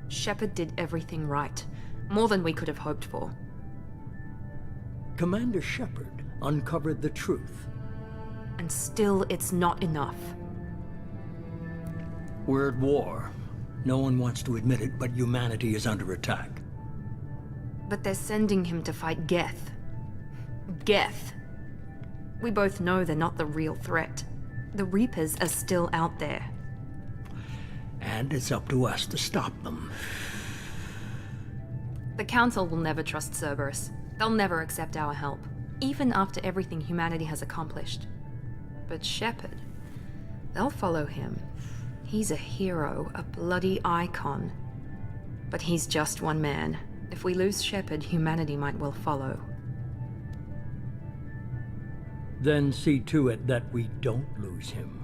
Shepard did everything right. More than we could have hoped for. Commander Shepard uncovered the truth. And still, it's not enough. We're at war. No one wants to admit it, but humanity is under attack. But they're sending him to fight Geth. Geth. We both know they're not the real threat. The Reapers are still out there. And it's up to us to stop them. The Council will never trust Cerberus. They'll never accept our help, even after everything humanity has accomplished. But Shepard, they'll follow him. He's a hero, a bloody icon. But he's just one man. If we lose Shepard, humanity might well follow. Then see to it that we don't lose him.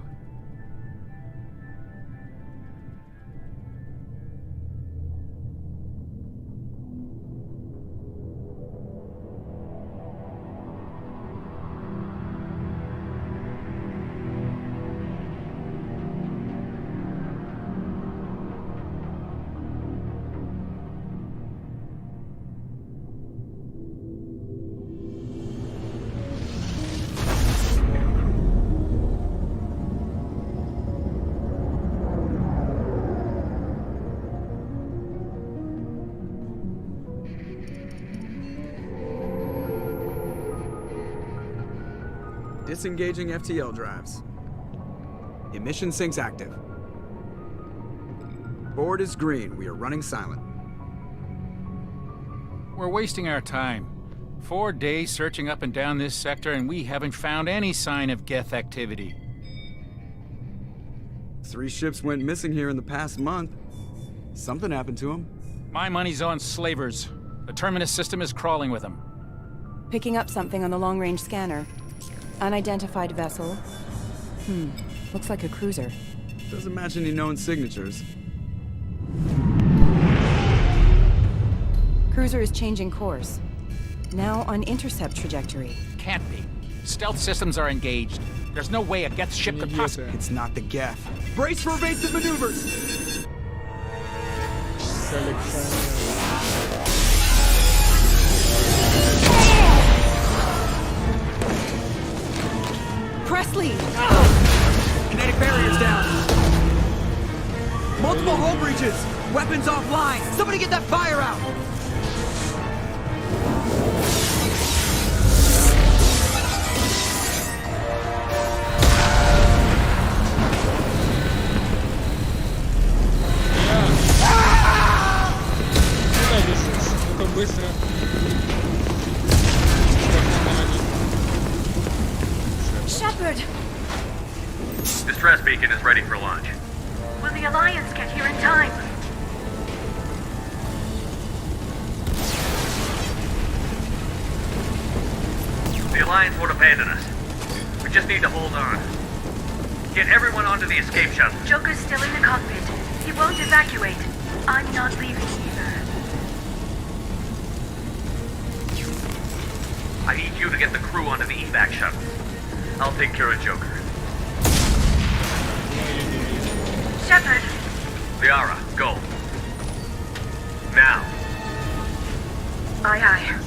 Disengaging FTL drives. Emission sinks active. Board is green. We are running silent. We're wasting our time. 4 days searching up and down this sector, and we haven't found any sign of Geth activity. 3 ships went missing here in the past month. Something happened to them. My money's on slavers. The Terminus system is crawling with them. Picking up something on the long-range scanner. Unidentified vessel. Looks like a cruiser. Doesn't match any known signatures. Cruiser is changing course. Now on intercept trajectory. Can't be. Stealth systems are engaged. There's no way a Geth ship could possibly... It's not the Geth. Brace for evasive maneuvers! Presley! Kinetic barriers down. Multiple hull breaches. Weapons offline. Somebody get that fire out. Shepard! Distress beacon is ready for launch. Will the Alliance get here in time? The Alliance won't abandon us. We just need to hold on. Get everyone onto the escape shuttle. Joker's still in the cockpit. He won't evacuate. I'm not leaving either. I need you to get the crew onto the evac shuttle. I'll take care of Joker. Shepard! Liara, go. Now. Aye, aye.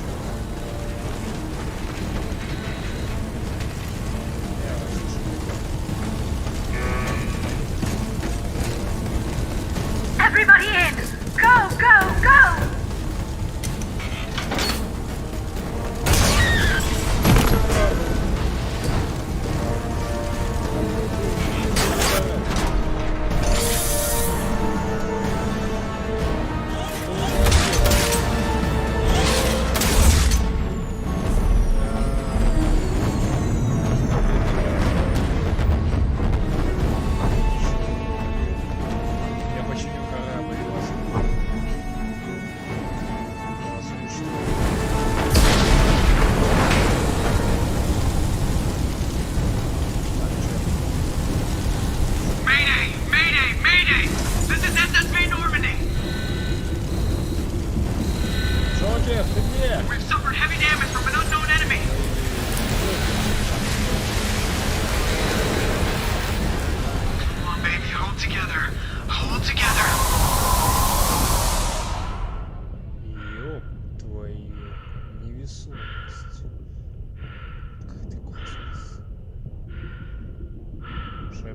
Everybody in! Go, go, go!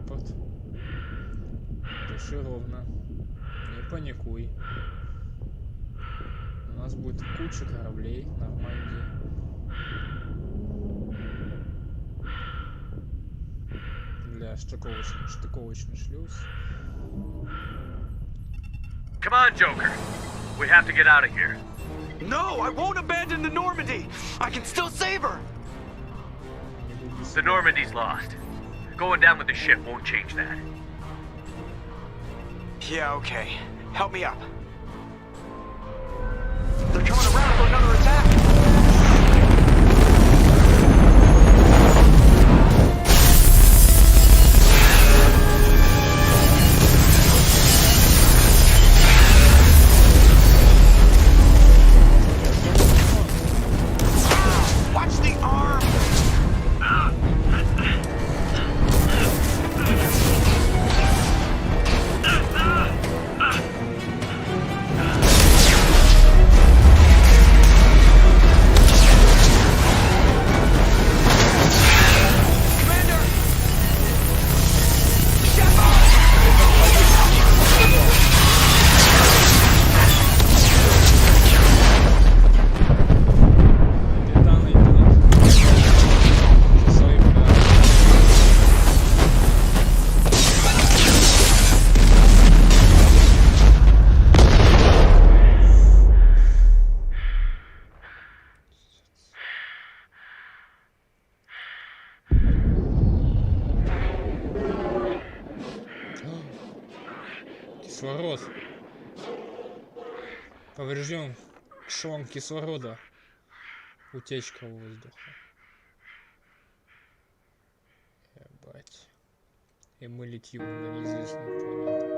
Шепард. Дыши ровно. Не паникуй. У нас будет куча кораблей, Нормандии. Для штыковочный шлюз. Come on, Joker. We have to get out of here. No, I won't abandon the Normandy. I can still save her. The Normandy's lost. Going down with the ship won't change that. Yeah, okay. Help me up. They're coming around for another attack. Watch the arm. Кислород. Поврежден шланг кислорода. Утечка воздуха. Ебать. И мы летим на неизвестную планету.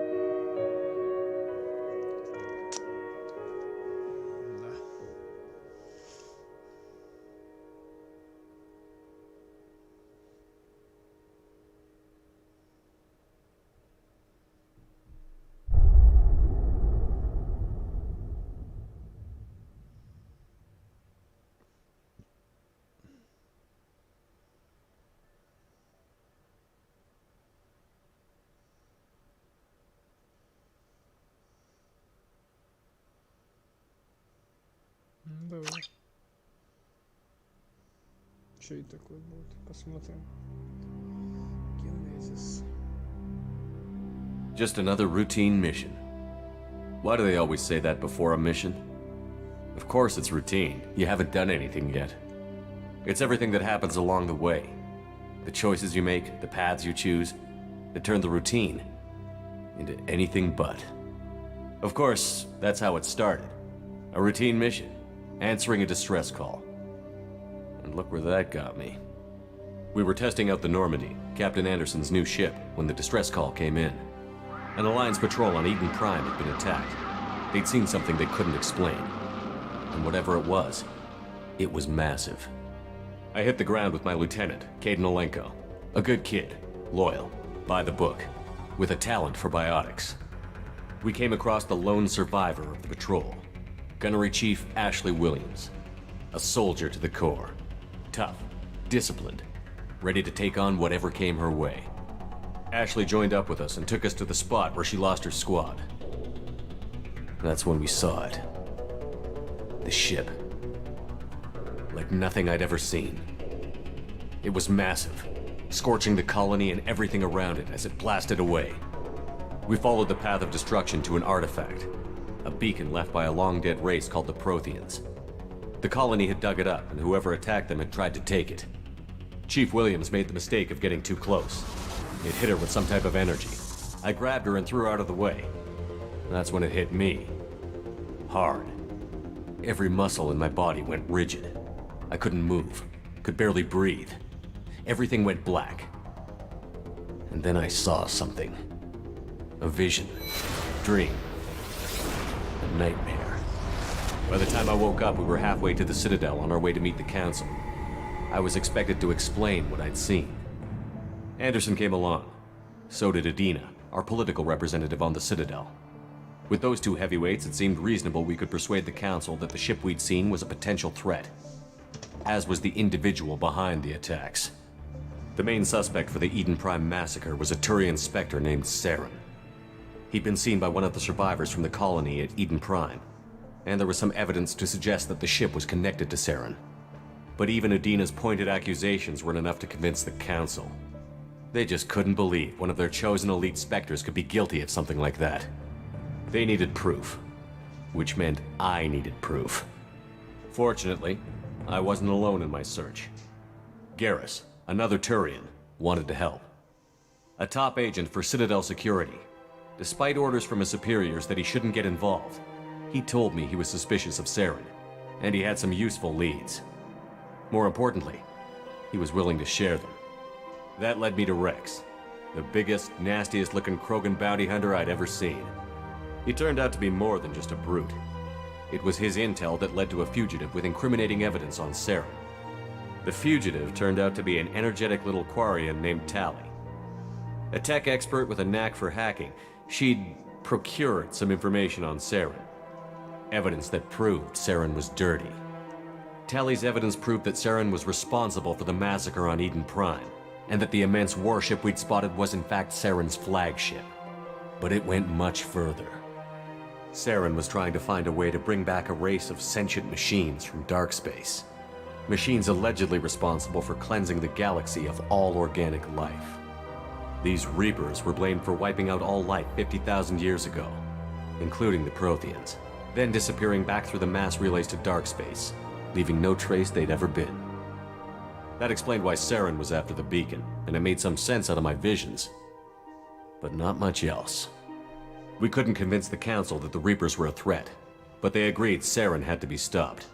Да. Давай. Что это такое будет? Посмотрим. Genesis. Just another routine mission. Why do they always say that before a mission? Of course it's routine. You haven't done anything yet. It's everything that happens along the way. The choices you make, the paths you choose, that turn the routine into anything but. Of course, that's how it started. A routine mission. Answering a distress call. And look where that got me. We were testing out the Normandy, Captain Anderson's new ship, when the distress call came in. An Alliance patrol on Eden Prime had been attacked. They'd seen something they couldn't explain. And whatever it was massive. I hit the ground with my lieutenant, Caden Olenko. A good kid, loyal, by the book, with a talent for biotics. We came across the lone survivor of the patrol, Gunnery Chief Ashley Williams. A soldier to the core. Tough, disciplined, ready to take on whatever came her way. Ashley joined up with us and took us to the spot where she lost her squad. That's when we saw it. The ship. Like nothing I'd ever seen. It was massive, scorching the colony and everything around it as it blasted away. We followed the path of destruction to an artifact. A beacon left by a long-dead race called the Protheans. The colony had dug it up, and whoever attacked them had tried to take it. Chief Williams made the mistake of getting too close. It hit her with some type of energy. I grabbed her and threw her out of the way. That's when it hit me. Hard. Every muscle in my body went rigid. I couldn't move, could barely breathe. Everything went black. And then I saw something. A vision. Dream. A nightmare. By the time I woke up, we were halfway to the Citadel on our way to meet the Council. I was expected to explain what I'd seen. Anderson came along. So did Adina, our political representative on the Citadel. With those two heavyweights, it seemed reasonable we could persuade the Council that the ship we'd seen was a potential threat. As was the individual behind the attacks. The main suspect for the Eden Prime massacre was a Turian Spectre named Saren. He'd been seen by one of the survivors from the colony at Eden Prime, and there was some evidence to suggest that the ship was connected to Saren. But even Udina's pointed accusations weren't enough to convince the Council. They just couldn't believe one of their chosen elite Spectres could be guilty of something like that. They needed proof, which meant I needed proof. Fortunately, I wasn't alone in my search. Garrus, another Turian, wanted to help. A top agent for Citadel Security. Despite orders from his superiors that he shouldn't get involved, he told me he was suspicious of Saren, and he had some useful leads. More importantly, he was willing to share them. That led me to Rex, the biggest, nastiest-looking Krogan bounty hunter I'd ever seen. He turned out to be more than just a brute. It was his intel that led to a fugitive with incriminating evidence on Saren. The fugitive turned out to be an energetic little Quarian named Tali. A tech expert with a knack for hacking, she'd procured some information on Saren. Evidence that proved Saren was dirty. Tali's evidence proved that Saren was responsible for the massacre on Eden Prime, and that the immense warship we'd spotted was in fact Saren's flagship. But it went much further. Saren was trying to find a way to bring back a race of sentient machines from dark space. Machines allegedly responsible for cleansing the galaxy of all organic life. These Reapers were blamed for wiping out all life 50,000 years ago, including the Protheans, then disappearing back through the mass relays to dark space, leaving no trace they'd ever been. That explained why Saren was after the beacon, and it made some sense out of my visions. But not much else. We couldn't convince the Council that the Reapers were a threat, but they agreed Saren had to be stopped.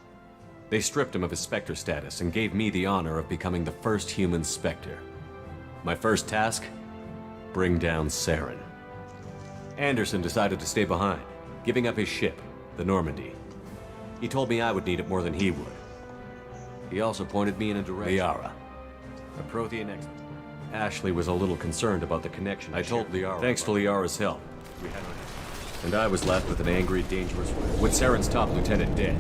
They stripped him of his Spectre status and gave me the honor of becoming the first human Spectre. My first task? Bring down Saren. Anderson decided to stay behind, giving up his ship, the Normandy. He told me I would need it more than he would. He also pointed me in a direction. Liara, a Prothean expert. Ashley was a little concerned about the connection. I told Liara. Thanks to Liara's help, we had and I was left with an angry, dangerous Rex. With Saren's top lieutenant dead,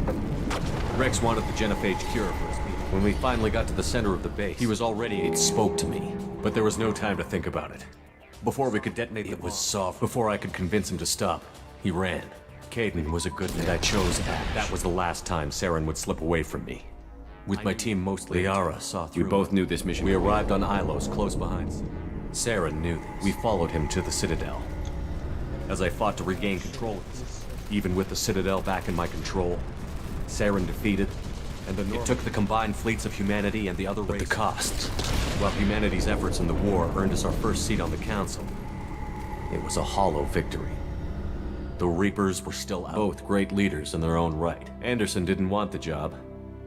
Rex wanted the genophage cure for his people. When we finally got to the center of the base, he was already. It spoke to me, but there was no time to think about it. Before we could detonate the bomb, it was soft. Before I could convince him to stop, he ran. Caden was a good man. And I chose Ash. That was the last time Saren would slip away from me. With my team mostly, Liara saw through. We both knew this mission. We arrived on Ilos, close behind. Saren knew this. We followed him to the Citadel. As I fought to regain control of this, even with the Citadel back in my control, Saren defeated, and it took the combined fleets of humanity and the other races. But the costs. While humanity's efforts in the war earned us our first seat on the Council, it was a hollow victory. The Reapers were still out. Both great leaders in their own right. Anderson didn't want the job,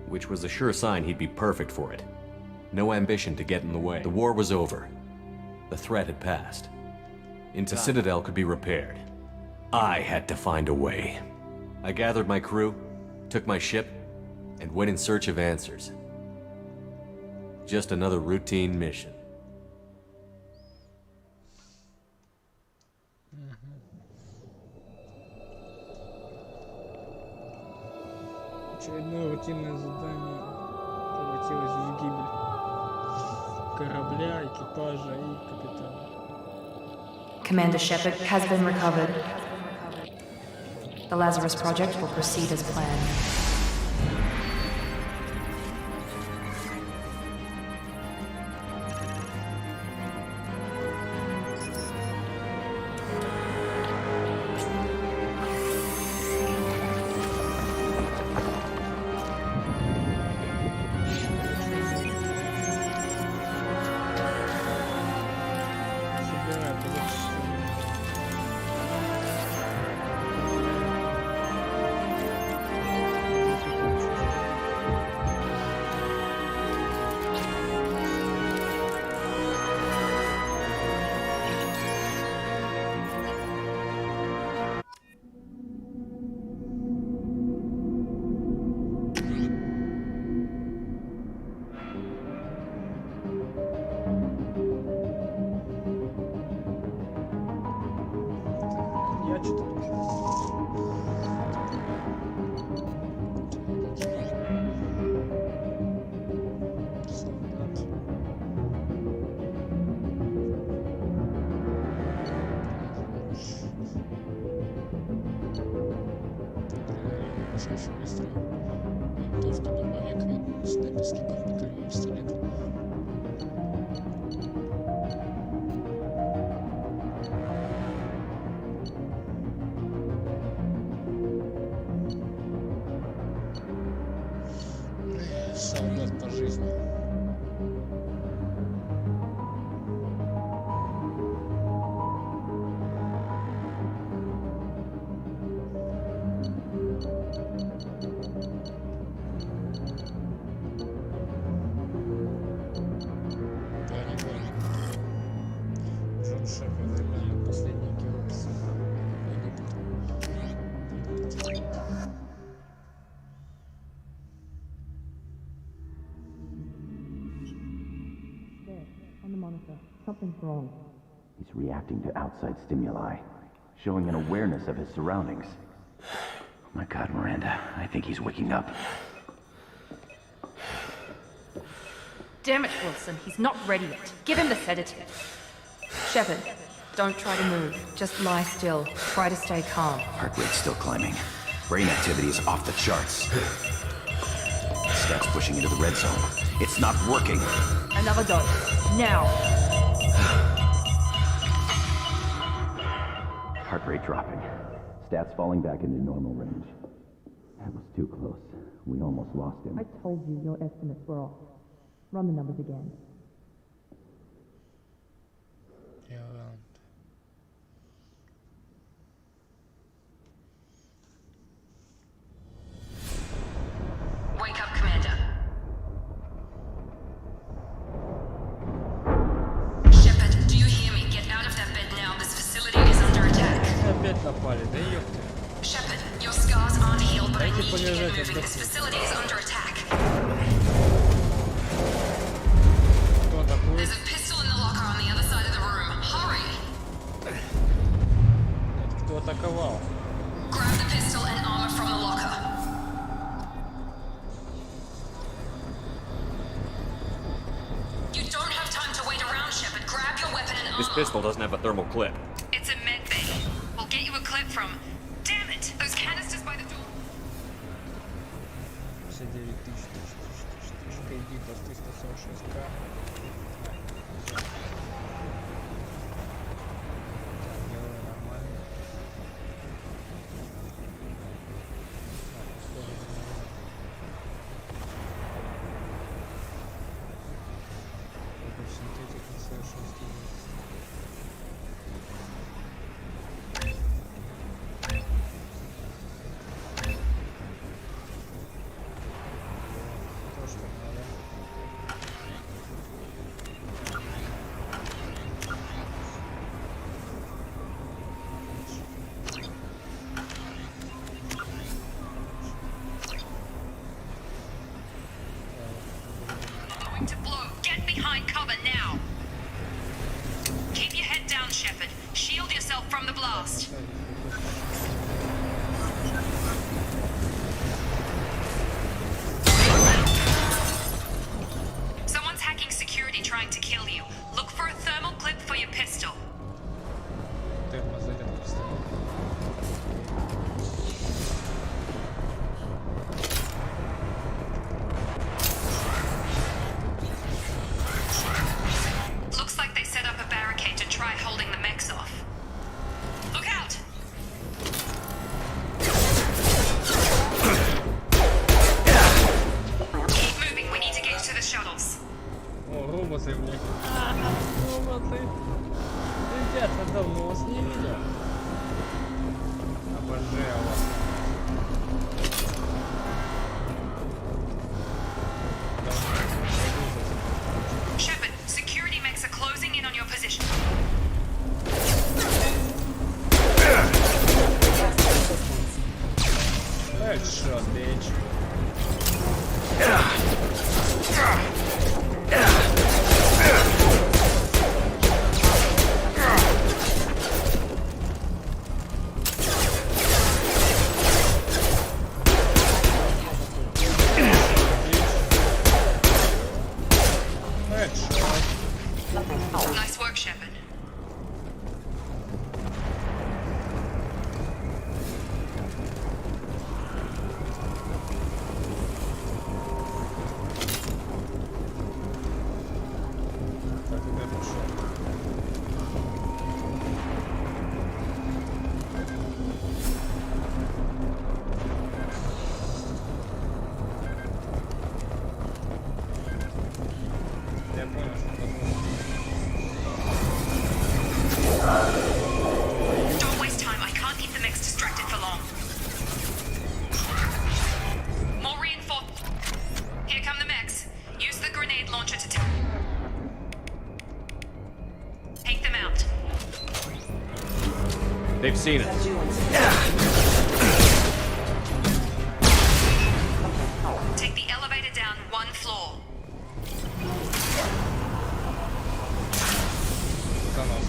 which was a sure sign he'd be perfect for it. No ambition to get in the way. The war was over. The threat had passed. The Citadel could be repaired. I had to find a way. I gathered my crew, took my ship, and went in search of answers. Just another routine mission. Очередное рутинное задание превратилось в гибель корабля, экипажа и капитана. Commander Shepard has been recovered. The Lazarus Project will proceed as planned. сумасшедший выстрел. Винтовки, дробовик, снайперский крупнокалиберный пистолет. Солдат по жизни. Something's wrong. He's reacting to outside stimuli, showing an awareness of his surroundings. Oh my God, Miranda, I think he's waking up. Damn it, Wilson. He's not ready yet. Give him the sedative. Shepard, don't try to move. Just lie still. Try to stay calm. Heart rate's still climbing. Brain activity is off the charts. Scout's pushing into the red zone. It's not working. Another dose. Now. Heart rate dropping. Stats falling back into normal range. That was too close. We almost lost him. I told you your estimates were off. Run the numbers again. Wake up, Commander. Shepard, do you hear me? Get out of that bed now. This facility is under attack. Опять напали, да ёпты. Shepard, your scars aren't healed, but I need you to get moving. This facility is under attack. Кто атакует? There's a pistol in the locker on the other side of the room. Hurry! Это кто атаковал? Grab the pistol and armor from the locker. You don't have time to wait around, Shepard. Grab your weapon and armor. This pistol doesn't have a thermal clip. It's a med bay. We'll get you a clip from... Damn it! Those canisters by the door. 59 тысяч. Кредитов 346к. Делаю нормально. Синтетика совершенствуется. То, что надо. Going to blow. Get behind cover now. Keep your head down, Shepard. Shield yourself from the blast. Someone's hacking security trying to kill you. Look for a thermal clip for your pistol. Термозаряд пистолета. Looks like they set up a barricade to try holding the mechs off. Look out! Keep moving, we need to get you to the shuttles. О, роботы, блядь. Роботы. Ребята, давно вас не видел. Обожаю вас. Shepard, security mechs are closing in on your position. Headshot, bitch. Here come the mechs. Use the grenade launcher to take them out. They've seen us. Take the elevator down one floor.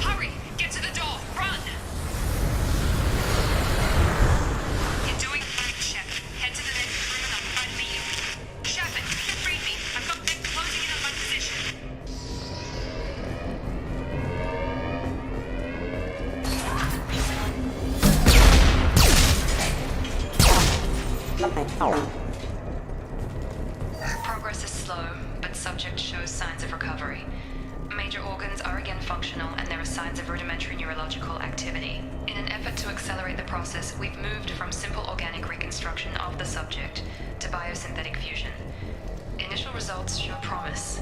Hurry! Get to the door! Run! You're doing fine, Shep. Head to the next room and I'll try to meet you. Shepard, read me. I've got men closing in on my position. Progress is slow, but subject shows signs of recovery. Major organs are again functional, and there are signs of rudimentary neurological activity. In an effort to accelerate the process, we've moved from simple organic reconstruction of the subject to biosynthetic fusion. Initial results show promise.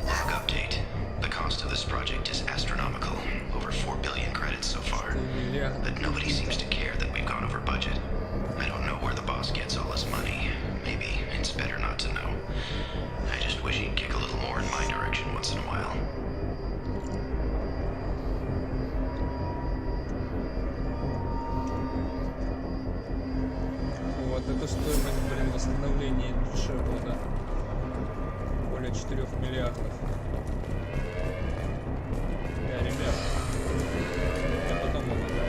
Log update. The cost of this project is astronomical. Over 4 billion credits so far. But nobody seems to care that we've gone over budget. I don't know where the boss gets all his money. Maybe it's better not to know. I just wish he'd kick a little more in my direction once in a while. Вот это стоимость, блин, восстановления шепота. Более 4 миллиардов. Ребят. Я потом вам отдам.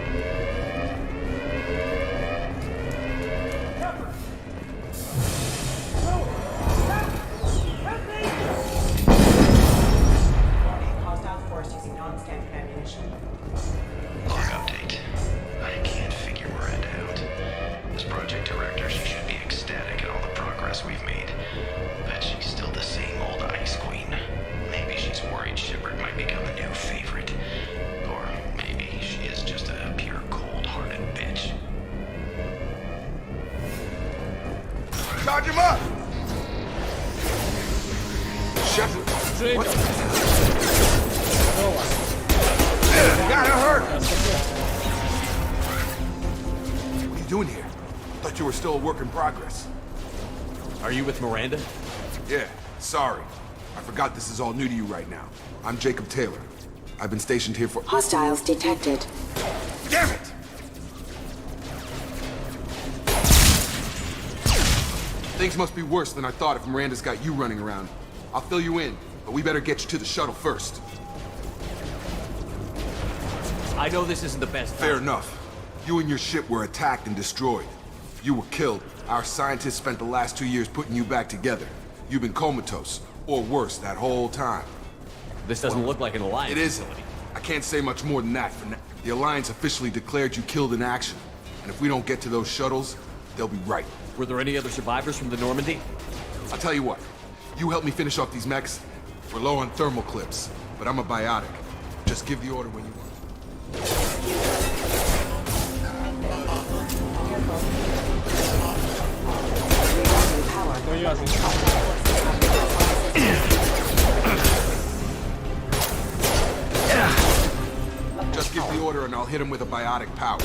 Log update. I can't figure Miranda out. As project director, she should be ecstatic at all the progress we've made. But she's still the same old ice queen. Maybe she's worried Shepard might become a new favorite. Or maybe she is just a pure cold-hearted bitch. Charge him up! Shepard, what? Gotta hurt! What are you doing here? Thought you were still a work in progress. Are you with Miranda? Yeah, sorry. I forgot this is all new to you right now. I'm Jacob Taylor. I've been stationed here for— Hostiles detected. Damn it! Things must be worse than I thought if Miranda's got you running around. I'll fill you in, but we better get you to the shuttle first. I know this isn't the best time. Fair enough. You and your ship were attacked and destroyed. You were killed. Our scientists spent the last 2 years putting you back together. You've been comatose, or worse, that whole time. This doesn't look like an alliance. It isn't. I can't say much more than that for now. The Alliance officially declared you killed in action. And if we don't get to those shuttles, they'll be right. Were there any other survivors from the Normandy? I'll tell you what. You help me finish off these mechs. We're low on thermal clips, but I'm a biotic. Just give the order when you want. Just give the order and I'll hit him with a biotic power.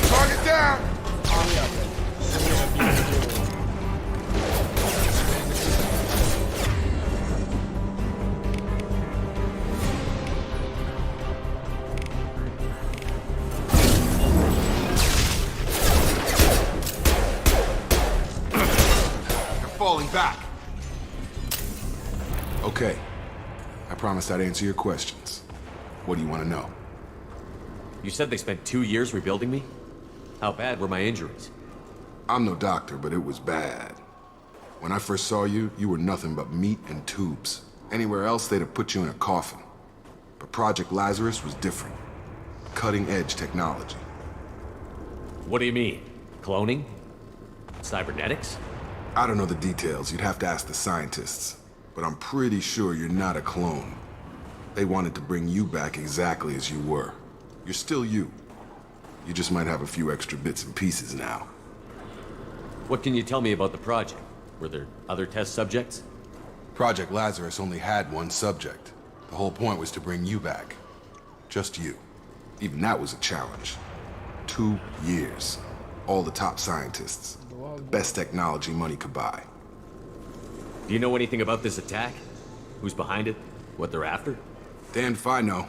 Target down! Falling back. Okay. I promised I'd answer your questions. What do you want to know? You said they spent 2 years rebuilding me? How bad were my injuries? I'm no doctor, but it was bad. When I first saw you, you were nothing but meat and tubes. Anywhere else, they'd have put you in a coffin. But Project Lazarus was different. Cutting-edge technology. What do you mean? Cloning? Cybernetics? I don't know the details. You'd have to ask the scientists. But I'm pretty sure you're not a clone. They wanted to bring you back exactly as you were. You're still you. You just might have a few extra bits and pieces now. What can you tell me about the project? Were there other test subjects? Project Lazarus only had one subject. The whole point was to bring you back. Just you. Even that was a challenge. 2 years. All the top scientists. The best technology money could buy. Do you know anything about this attack? Who's behind it? What they're after? Damned if I know.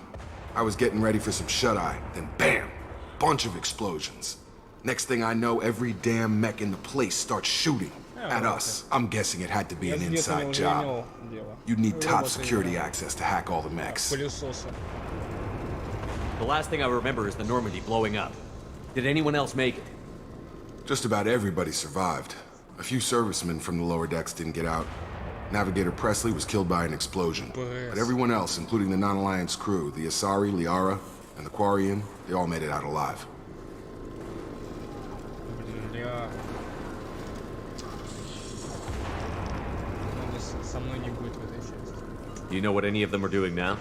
I was getting ready for some shut-eye, then bam! Bunch of explosions. Next thing I know, every damn mech in the place starts shooting at us. I'm guessing it had to be an inside job. You'd need top security access to hack all the mechs. The last thing I remember is the Normandy blowing up. Did anyone else make it? Just about everybody survived. A few servicemen from the lower decks didn't get out. Navigator Presley was killed by an explosion. But everyone else, including the non-Alliance crew, the Asari, Liara, and the Quarian, they all made it out alive. Do you know what any of them are doing now?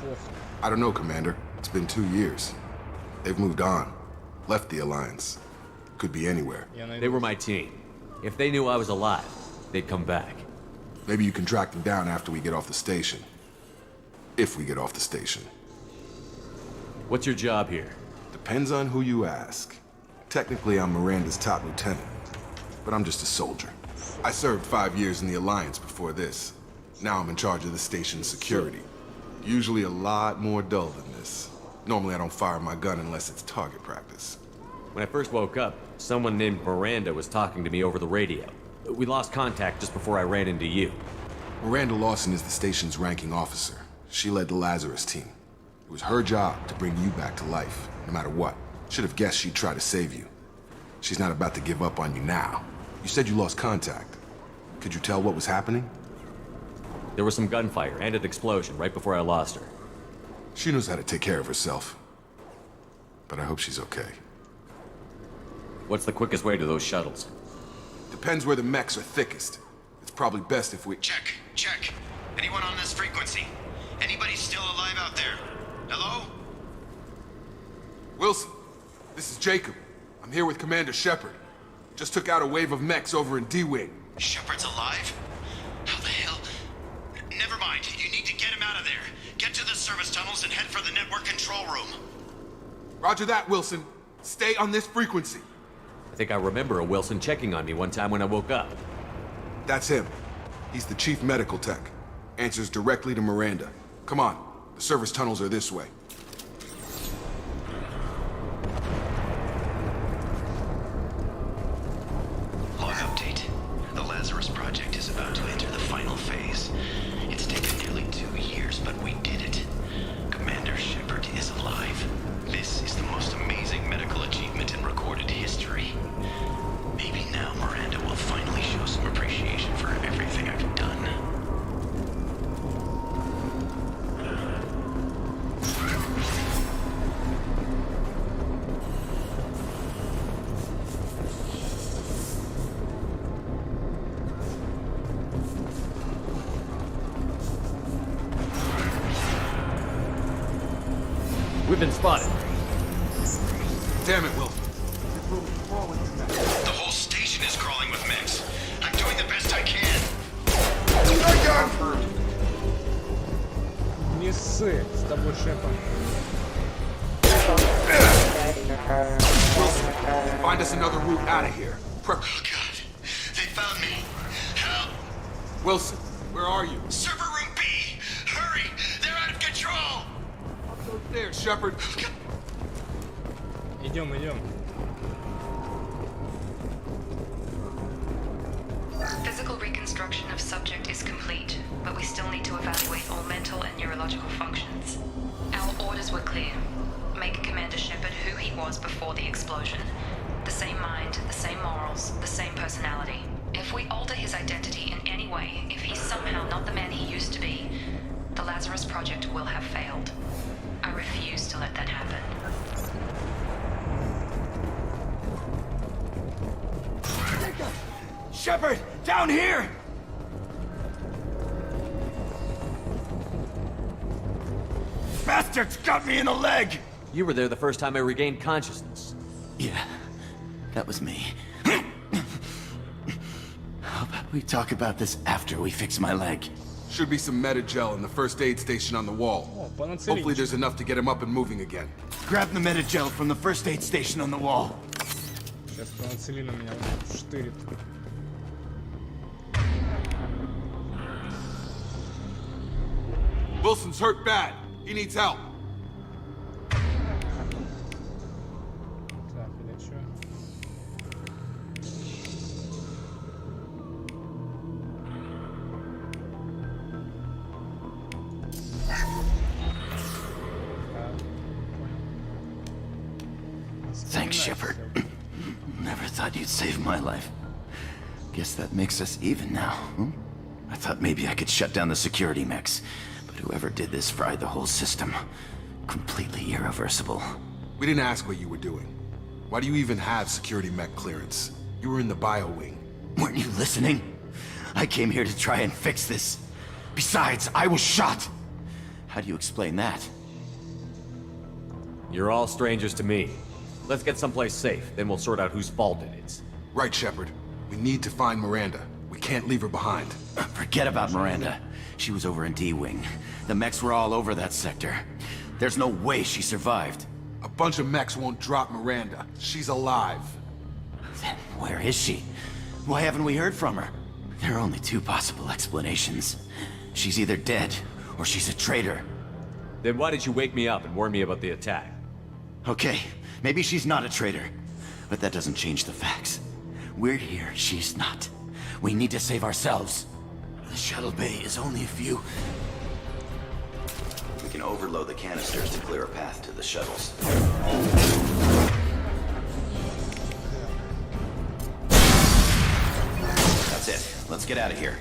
I don't know, Commander. It's been 2 years. They've moved on. Left the Alliance. Could be anywhere. They were my team. If they knew I was alive, they'd come back. Maybe you can track them down after we get off the station. If we get off the station. What's your job here? Depends on who you ask. Technically, I'm Miranda's top lieutenant. But I'm just a soldier. I served 5 years in the Alliance before this. Now I'm in charge of the station's security. Usually a lot more dull than this. Normally I don't fire my gun unless it's target practice. When I first woke up, someone named Miranda was talking to me over the radio. We lost contact just before I ran into you. Miranda Lawson is the station's ranking officer. She led the Lazarus team. It was her job to bring you back to life, no matter what. Should have guessed she'd try to save you. She's not about to give up on you now. You said you lost contact. Could you tell what was happening? There was some gunfire and an explosion right before I lost her. She knows how to take care of herself. But I hope she's okay. What's the quickest way to those shuttles? Depends where the mechs are thickest. It's probably best if we... Check. Anyone on this frequency? Anybody still alive out there? Hello? Wilson, this is Jacob. I'm here with Commander Shepard. Just took out a wave of mechs over in D-Wing. Shepard's alive? How the hell? Never mind. You need to get him out of there. Get to the service tunnels and head for the network control room. Roger that, Wilson. Stay on this frequency. I think I remember a Wilson checking on me one time when I woke up. That's him. He's the chief medical tech. Answers directly to Miranda. Come on. The service tunnels are this way. Log update. The Lazarus project is about to enter the final phase. It's taken nearly 2 years, but we did it. Commander Shepard is alive. This is the most amazing medical achievement in recorded history. Maybe now Miranda will finally show some appreciation for everything I've done. We've been spotted. Damn it, Wilson. The whole station is crawling with mechs. I'm doing the best I can. Не ссы, с тобой Шепард. Wilson, find us another route out of here. Oh God, they found me. Help! Wilson, where are you? Server room B! Hurry! They're out of control! Go there, Shepard. Идем. Physical reconstruction of subject is complete, but we still need to evaluate all mental and neurological functions. Our orders were clear. Make Commander Shepard who he was before the explosion. The same mind, the same morals, the same personality. If we alter his identity in any way, if he's somehow not the man he used to be, the Lazarus Project will have failed. I refuse to let that happen. Shepard, down here! Bastards got me in the leg! You were there the first time I regained consciousness. Yeah, that was me. We talk about this after we fix my leg. Should be some Metagel in the first aid station on the wall. Hopefully there's enough to get him up and moving again. Grab the Metagel from the first aid station on the wall. Сейчас пенициллина меня штырит. Wilson's hurt bad. He needs help. Так, лечу. Thanks, Shepard. Never thought you'd save my life. Guess that makes us even now, hmm? I thought maybe I could shut down the security mechs, but whoever did this fried the whole system. Completely irreversible. We didn't ask what you were doing. Why do you even have security mech clearance? You were in the bio wing. Weren't you listening? I came here to try and fix this. Besides, I was shot. How do you explain that? You're all strangers to me. Let's get someplace safe, then we'll sort out whose fault it is. Right, Shepard. We need to find Miranda. We can't leave her behind. Forget about Miranda. She was over in D-Wing. The mechs were all over that sector. There's no way she survived. A bunch of mechs won't drop Miranda. She's alive. Then where is she? Why haven't we heard from her? There are only two possible explanations. She's either dead, or she's a traitor. Then why did you wake me up and warn me about the attack? Okay, maybe she's not a traitor. But that doesn't change the facts. We're here, she's not. We need to save ourselves. The shuttle bay is only a few... We can overload the canisters to clear a path to the shuttles. That's it. Let's get out of here.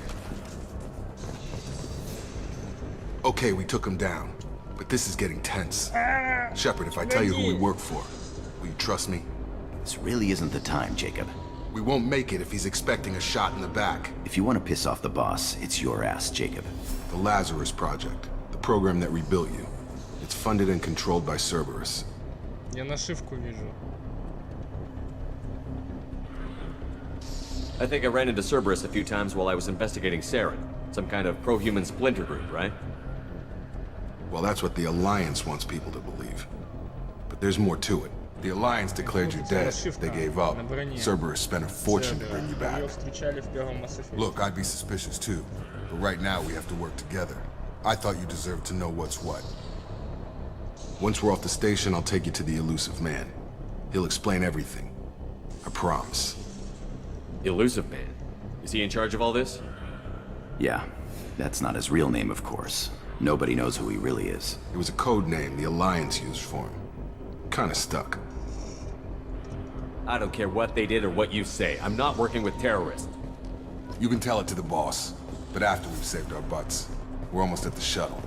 Okay, we took him down. But this is getting tense. Shepard, if I tell you who we work for, will you trust me? This really isn't the time, Jacob. We won't make it if he's expecting a shot in the back. If you want to piss off the boss, it's your ass, Jacob. The Lazarus Project. The program that rebuilt you. It's funded and controlled by Cerberus. Я нашивку вижу. I think I ran into Cerberus a few times while I was investigating Saren. Some kind of pro-human splinter group, right? Well, that's what the Alliance wants people to believe. But there's more to it. The Alliance declared you dead. They gave up. Cerberus spent a fortune to bring you back. Look, I'd be suspicious too. But right now, we have to work together. I thought you deserved to know what's what. Once we're off the station, I'll take you to the Elusive Man. He'll explain everything. I promise. Elusive Man? Is he in charge of all this? Yeah. That's not his real name, of course. Nobody knows who he really is. It was a code name the Alliance used for him. Kinda stuck. I don't care what they did or what you say. I'm not working with terrorists. You can tell it to the boss, but after we've saved our butts. We're almost at the shuttle.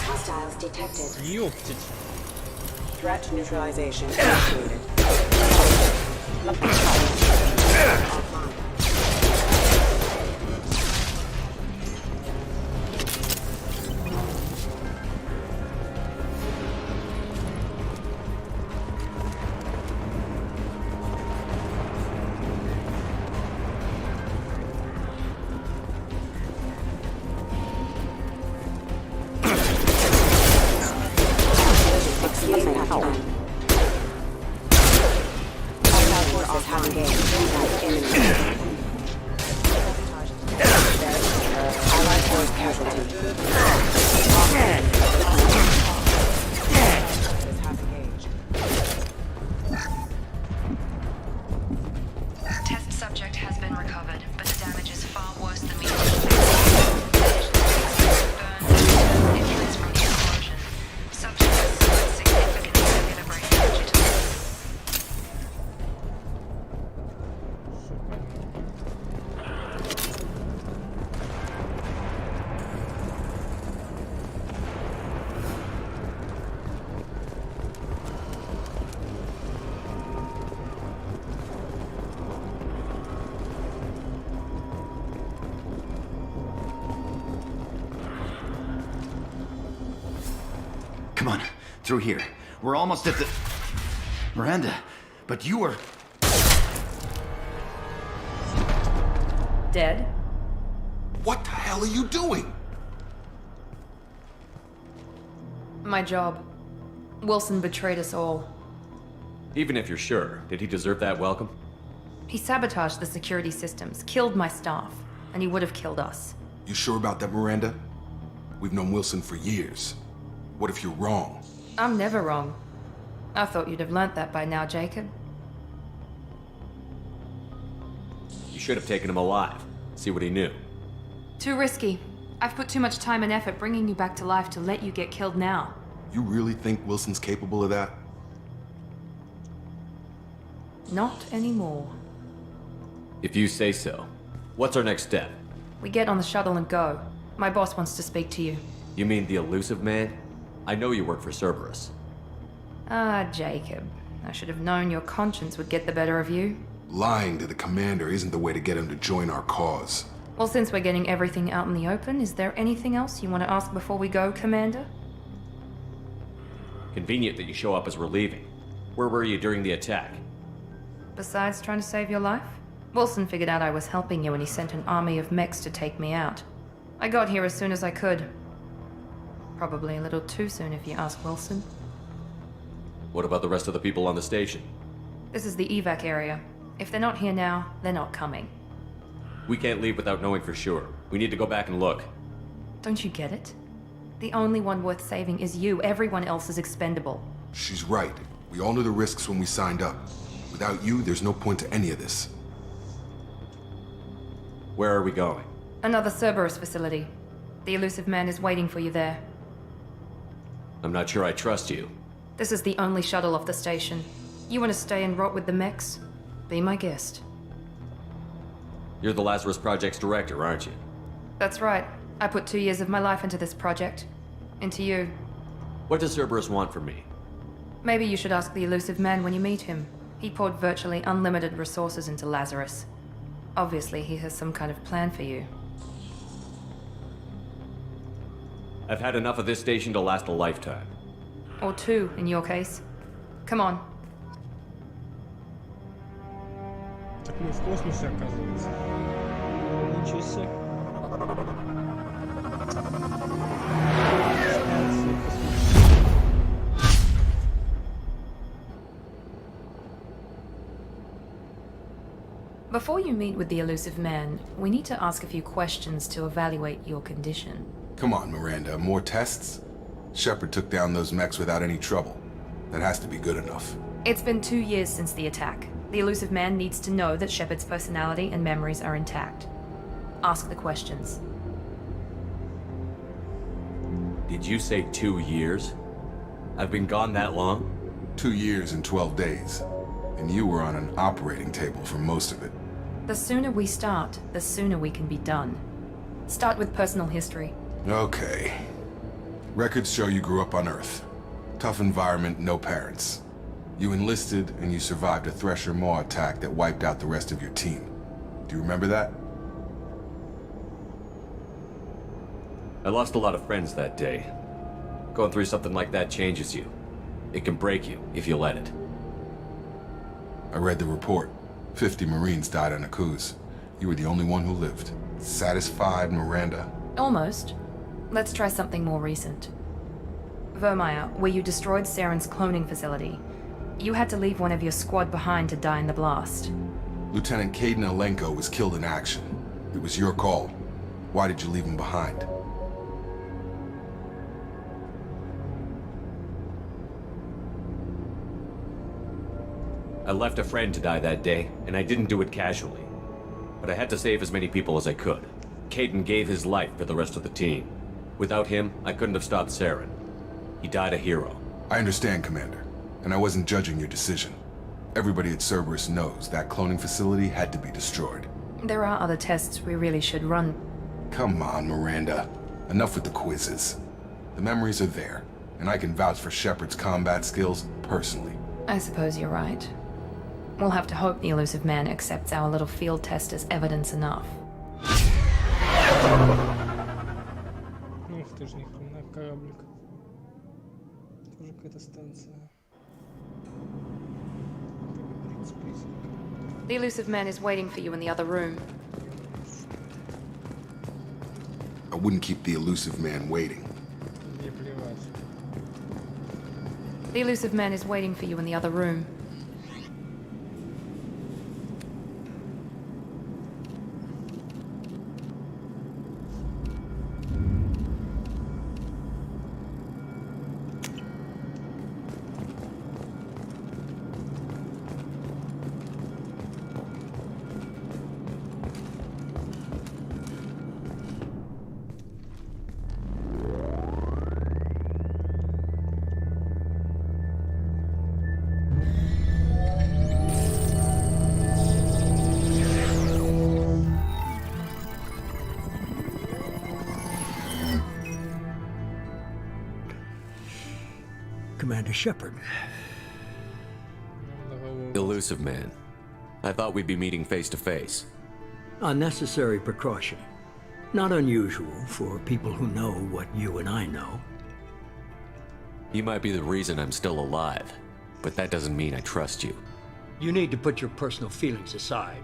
Hostiles detected. Ёптить. Threat neutralization initiated. Test subject has been recovered, but the damage is far worse than we injuries from the explosion. Subject has suffered significant cellular brain damage to the Come on, through here. We're almost at the... Miranda, but you were... Dead? What the hell are you doing? My job. Wilson betrayed us all. Even if you're sure, did he deserve that welcome? He sabotaged the security systems, killed my staff, and he would have killed us. You sure about that, Miranda? We've known Wilson for years. What if you're wrong? I'm never wrong. I thought you'd have learnt that by now, Jacob. You should have taken him alive. See what he knew. Too risky. I've put too much time and effort bringing you back to life to let you get killed now. You really think Wilson's capable of that? Not anymore. If you say so. What's our next step? We get on the shuttle and go. My boss wants to speak to you. You mean the elusive man? I know you work for Cerberus. Ah, Jacob. I should have known your conscience would get the better of you. Lying to the commander isn't the way to get him to join our cause. Well, since we're getting everything out in the open, is there anything else you want to ask before we go, Commander? Convenient that you show up as we're leaving. Where were you during the attack? Besides trying to save your life? Wilson figured out I was helping you and he sent an army of mechs to take me out. I got here as soon as I could. Probably a little too soon if you ask Wilson. What about the rest of the people on the station? This is the evac area. If they're not here now, they're not coming. We can't leave without knowing for sure. We need to go back and look. Don't you get it? The only one worth saving is you. Everyone else is expendable. She's right. We all knew the risks when we signed up. Without you, there's no point to any of this. Where are we going? Another Cerberus facility. The elusive man is waiting for you there. I'm not sure I trust you. This is the only shuttle off the station. You want to stay and rot with the mechs? Be my guest. You're the Lazarus Project's director, aren't you? That's right. I put 2 years of my life into this project. Into you. What does Cerberus want from me? Maybe you should ask the elusive man when you meet him. He poured virtually unlimited resources into Lazarus. Obviously, he has some kind of plan for you. I've had enough of this station to last a lifetime. Or 2, in your case. Come on. Так мы в космосе, оказывается. Ничего себе. Before you meet with the elusive man, we need to ask a few questions to evaluate your condition. Come on, Miranda. More tests? Shepard took down those mechs without any trouble. That has to be good enough. It's been 2 years since the attack. The elusive man needs to know that Shepard's personality and memories are intact. Ask the questions. Did you say 2 years? I've been gone that long? 2 years and 12 days. And you were on an operating table for most of it. The sooner we start, the sooner we can be done. Start with personal history. Okay. Records show you grew up on Earth. Tough environment, no parents. You enlisted, and you survived a Thresher Maw attack that wiped out the rest of your team. Do you remember that? I lost a lot of friends that day. Going through something like that changes you. It can break you, if you let it. I read the report. 50 Marines died on Akuz. You were the only one who lived. Satisfied, Miranda? Almost. Let's try something more recent. Vermeer, where you destroyed Saren's cloning facility. You had to leave one of your squad behind to die in the blast. Lieutenant Caden Alenko was killed in action. It was your call. Why did you leave him behind? I left a friend to die that day, and I didn't do it casually. But I had to save as many people as I could. Caden gave his life for the rest of the team. Without him, I couldn't have stopped Saren. He died a hero. I understand, Commander. And I wasn't judging your decision. Everybody at Cerberus knows that cloning facility had to be destroyed. There are other tests we really should run. Come on, Miranda. Enough with the quizzes. The memories are there, and I can vouch for Shepard's combat skills personally. I suppose you're right. We'll have to hope the elusive man accepts our little field test as evidence enough. Ух ты ж, ни хрена, кораблик. какая-то станция. The elusive man is waiting for you in the other room. I wouldn't keep the elusive man waiting. Мне плевать. The elusive man is waiting for you in the other room. Commander Shepard. Elusive man. I thought we'd be meeting face to face. A necessary precaution. Not unusual for people who know what you and I know. You might be the reason I'm still alive, but that doesn't mean I trust you. You need to put your personal feelings aside.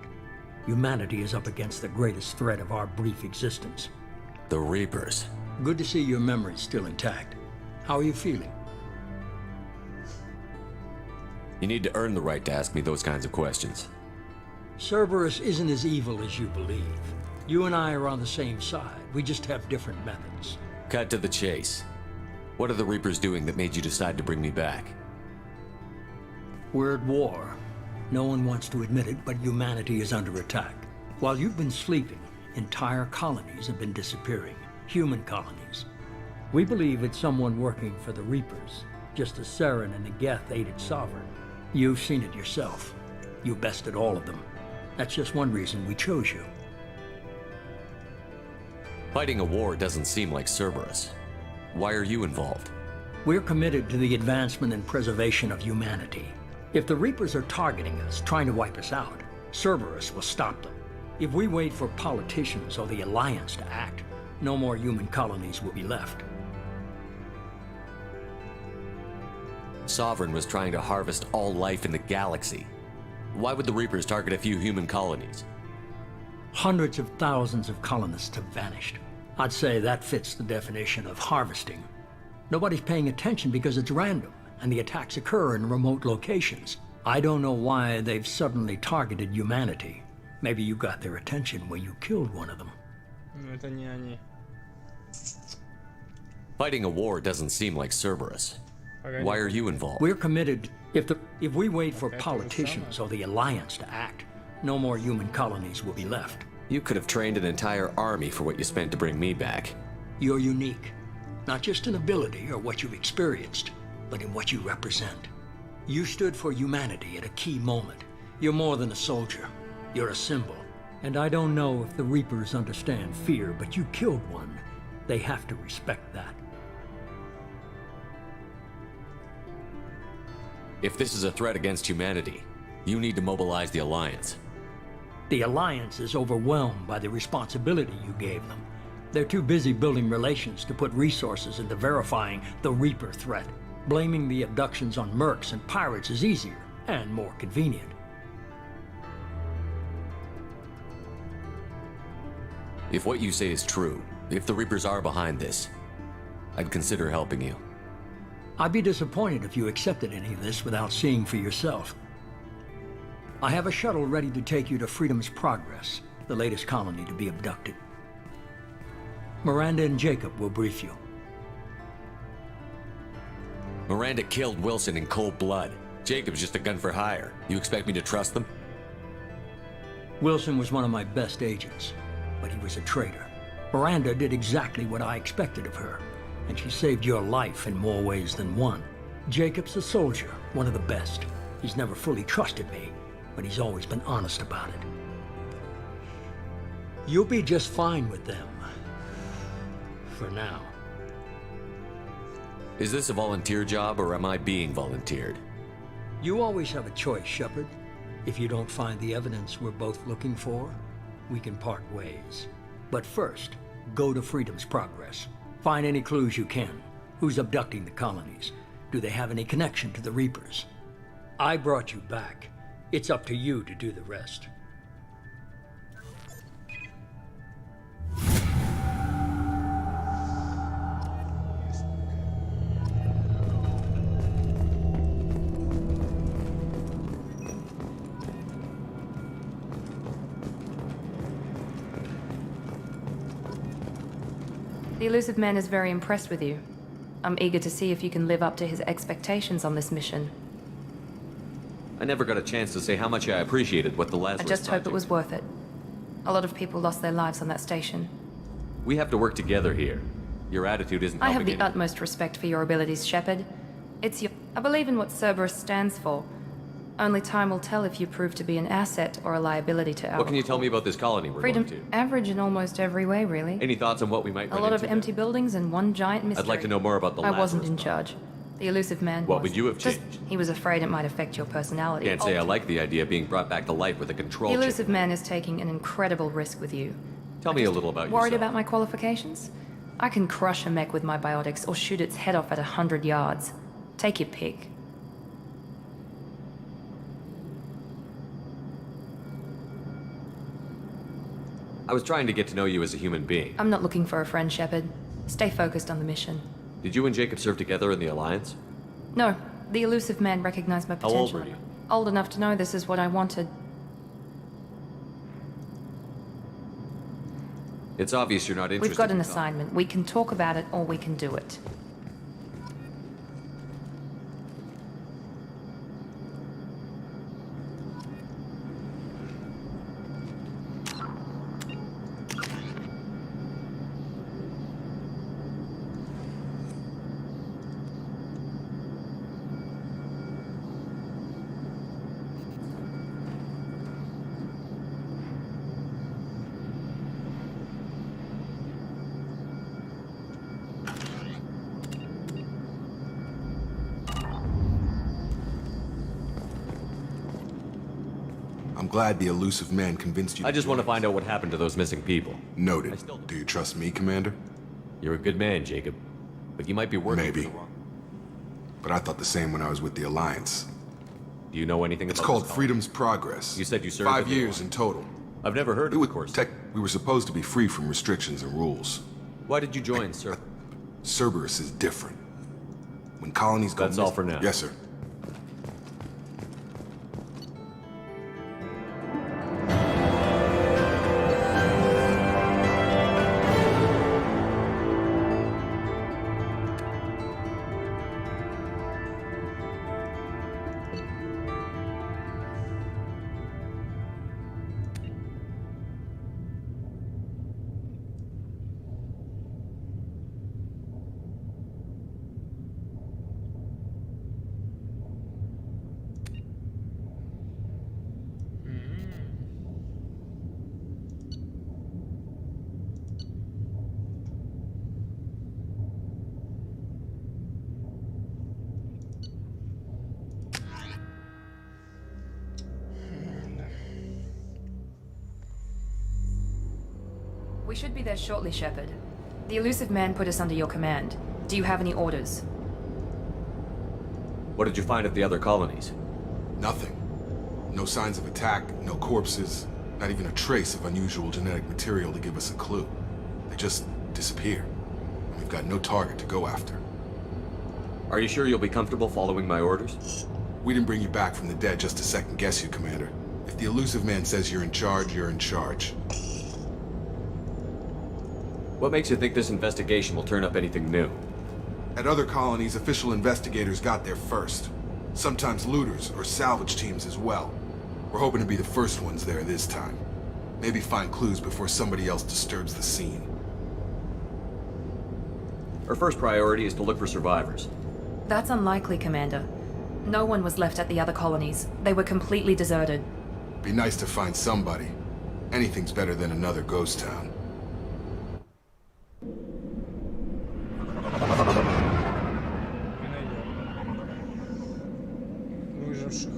Humanity is up against the greatest threat of our brief existence. The Reapers. Good to see your memory's still intact. How are you feeling? You need to earn the right to ask me those kinds of questions. Cerberus isn't as evil as you believe. You and I are on the same side. We just have different methods. Cut to the chase. What are the Reapers doing that made you decide to bring me back? We're at war. No one wants to admit it, but humanity is under attack. While you've been sleeping, entire colonies have been disappearing. Human colonies. We believe it's someone working for the Reapers, just as Saren and the Geth aided Sovereign. You've seen it yourself. You bested all of them. That's just one reason we chose you. Fighting a war doesn't seem like Cerberus. Why are you involved? We're committed to the advancement and preservation of humanity. If the Reapers are targeting us, trying to wipe us out, Cerberus will stop them. If we wait for politicians or the Alliance to act, no more human colonies will be left. Sovereign was trying to harvest all life in the galaxy. Why would the Reapers target a few human colonies? Hundreds of thousands of colonists have vanished. I'd say that fits the definition of harvesting. Nobody's paying attention because it's random, and the attacks occur in remote locations. I don't know why they've suddenly targeted humanity. Maybe you got their attention when you killed one of them. Ну это не они. Fighting a war doesn't seem like Cerberus. Why are you involved? We're committed. If we wait for politicians or the Alliance to act, no more human colonies will be left. You could have trained an entire army for what you spent to bring me back. You're unique. Not just in ability or what you've experienced, but in what you represent. You stood for humanity at a key moment. You're more than a soldier. You're a symbol. And I don't know if the Reapers understand fear, but you killed one. They have to respect that. If this is a threat against humanity, you need to mobilize the Alliance. The Alliance is overwhelmed by the responsibility you gave them. They're too busy building relations to put resources into verifying the Reaper threat. Blaming the abductions on mercs and pirates is easier and more convenient. If what you say is true, if the Reapers are behind this, I'd consider helping you. I'd be disappointed if you accepted any of this without seeing for yourself. I have a shuttle ready to take you to Freedom's Progress, the latest colony to be abducted. Miranda and Jacob will brief you. Miranda killed Wilson in cold blood. Jacob's just a gun for hire. You expect me to trust them? Wilson was one of my best agents, but he was a traitor. Miranda did exactly what I expected of her, and she saved your life in more ways than one. Jacob's a soldier, one of the best. He's never fully trusted me, but he's always been honest about it. You'll be just fine with them. For now. Is this a volunteer job, or am I being volunteered? You always have a choice, Shepard. If you don't find the evidence we're both looking for, we can part ways. But first, go to Freedom's Progress. Find any clues you can. Who's abducting the colonies? Do they have any connection to the Reapers? I brought you back. It's up to you to do the rest. The elusive man is very impressed with you. I'm eager to see if you can live up to his expectations on this mission. I never got a chance to say how much I appreciated what the Lazarus I just hope it Project- was worth it. A lot of people lost their lives on that station. We have to work together here. Your attitude isn't I have helping the any- utmost respect for your abilities, Shepard. It's your... I believe in what Cerberus stands for. Only time will tell if you prove to be an asset or a liability to our... What can you tell me about this colony we're Freedom, going to? average in almost every way, really. Any thoughts on what we might A run lot of into empty buildings and one giant mystery. I'd like to know more about the I wasn't Lazarus in charge. The elusive man What was. would you have Just- changed? He was afraid it might affect your personality. Can't say I like the idea of being brought back to life with a control The chip. elusive man is taking an incredible risk with you. Tell me a little about Worried yourself. about my qualifications? I can crush a mech with my biotics or shoot its head off at 100 yards. Take your pick. I was trying to get to know you as a human being. I'm not looking for a friend, Shepard. Stay focused on the mission. Did you and Jacob serve together in the Alliance? No, the elusive man recognized my How potential. old were you? Old enough to know this is what I wanted. It's obvious you're not interested. We've got an in assignment. We can talk about it or we can do it. I'm glad the elusive man convinced you. I just want to find out what happened to those missing people. Noted. Do you trust me, Commander? You're a good man, Jacob. But you might be working Maybe. for the wrong. But I thought the same when I was with the Alliance. Do you know anything It's about called this Freedom's Progress. You said you served 5 in the years in total. I've never heard of the course. We were supposed to be free from restrictions and rules. Why did you join, sir? Cerberus is different. When colonies go That's all for now. Yes, sir. We should be there shortly, Shepard. The elusive man put us under your command. Do you have any orders? What did you find at the other colonies? Nothing. No signs of attack, no corpses, not even a trace of unusual genetic material to give us a clue. They just disappear. And we've got no target to go after. Are you sure you'll be comfortable following my orders? We didn't bring you back from the dead just to second guess you, Commander. If the elusive man says you're in charge, you're in charge. What makes you think this investigation will turn up anything new? At other colonies, official investigators got there first. Sometimes looters or salvage teams as well. We're hoping to be the first ones there this time. Maybe find clues before somebody else disturbs the scene. Our first priority is to look for survivors. That's unlikely, Commander. No one was left at the other colonies. They were completely deserted. Be nice to find somebody. Anything's better than another ghost town. Выживших.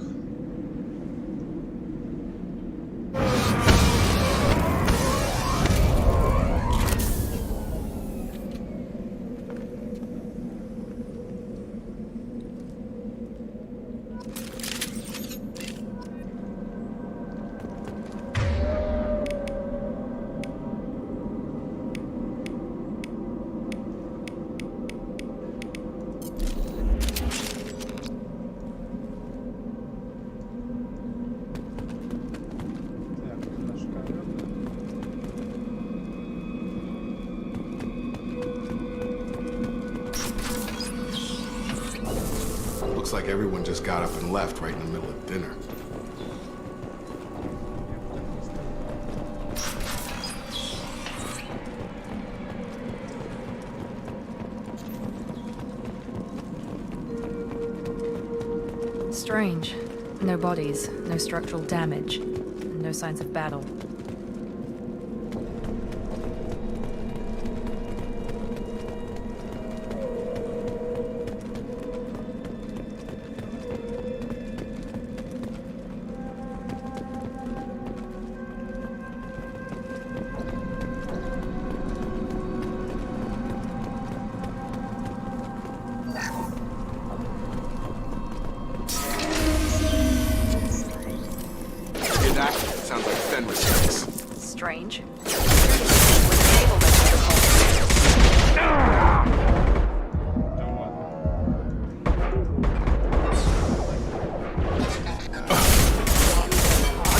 like everyone just got up and left right in the middle of dinner. Strange. No bodies, no structural damage, no signs of battle. Sounds like Fenris tracks. Strange.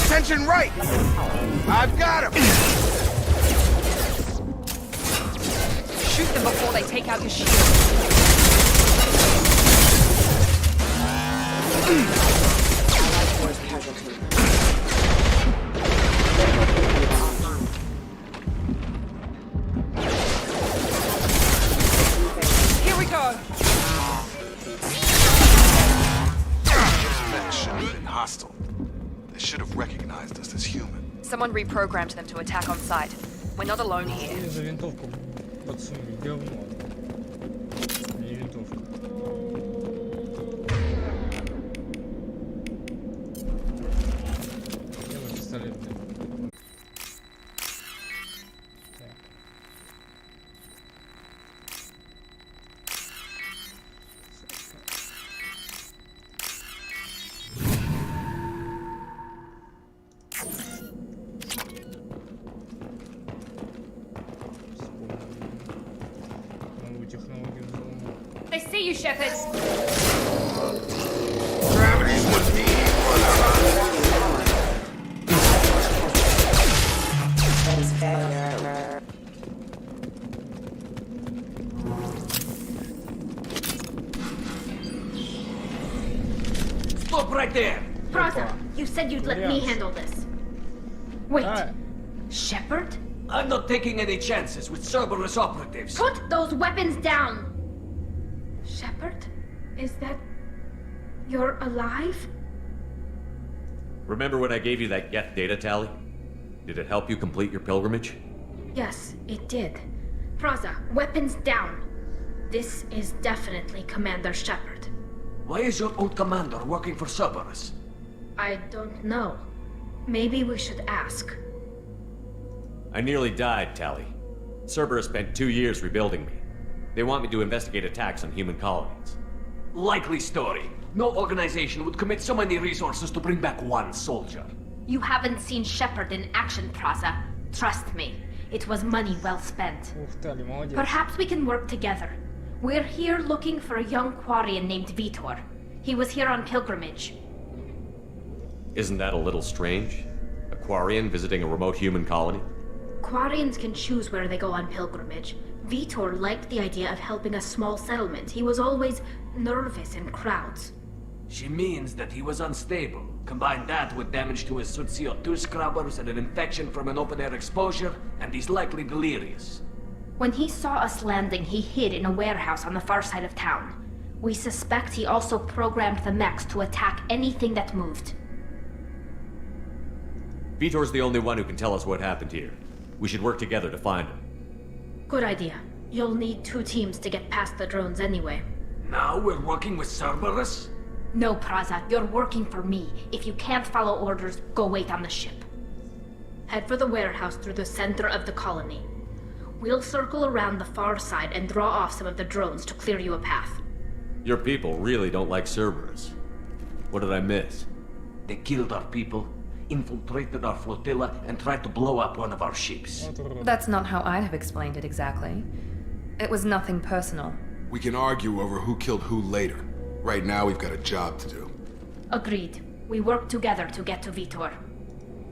Attention right! I've got him! Shoot them before they take out your shield. Allied force casualty. Here we go! That should have been hostile. They should have recognized us as human. Someone reprogrammed them to attack on sight. We're not alone here. Мне за винтовку подсунули говно. Не винтовка. Я на пистолет, блин. Так. Новую технологию взлома. They see you, Shepard! Gravity's with me, Stop right there! Praza, you said you'd let me handle this. Wait, Ah, Shepard? I'm not taking any chances with Cerberus operatives. Put those weapons down! Shepard? Is that... You're alive? Remember when I gave you that Geth data tally? Did it help you complete your pilgrimage? Yes, it did. Praza, weapons down. This is definitely Commander Shepard. Why is your old commander working for Cerberus? I don't know. Maybe we should ask. I nearly died, Tally. Cerberus spent 2 years rebuilding me. They want me to investigate attacks on human colonies. Likely story. No organization would commit so many resources to bring back one soldier. You haven't seen Shepard in action, Praza. Trust me, it was money well spent. ух ты, Али, молодец. Perhaps we can work together. We're here looking for a young Quarian named Vitor. He was here on pilgrimage. Isn't that a little strange? A Quarian visiting a remote human colony? Quarians can choose where they go on pilgrimage. Vitor liked the idea of helping a small settlement. He was always nervous in crowds. She means that he was unstable. Combine that with damage to his CO2 scrubbers and an infection from an open-air exposure, and he's likely delirious. When he saw us landing, he hid in a warehouse on the far side of town. We suspect he also programmed the mechs to attack anything that moved. Vitor's the only one who can tell us what happened here. We should work together to find him. Good idea. You'll need 2 teams to get past the drones anyway. Now we're working with Cerberus? No, Praza, you're working for me. If you can't follow orders, go wait on the ship. Head for the warehouse through the center of the colony. We'll circle around the far side and draw off some of the drones to clear you a path. Your people really don't like Cerberus. What did I miss? They killed our people, infiltrated our flotilla, and tried to blow up one of our ships. That's not how I'd have explained it exactly. It was nothing personal. We can argue over who killed who later. Right now, we've got a job to do. Agreed. We work together to get to Vitor.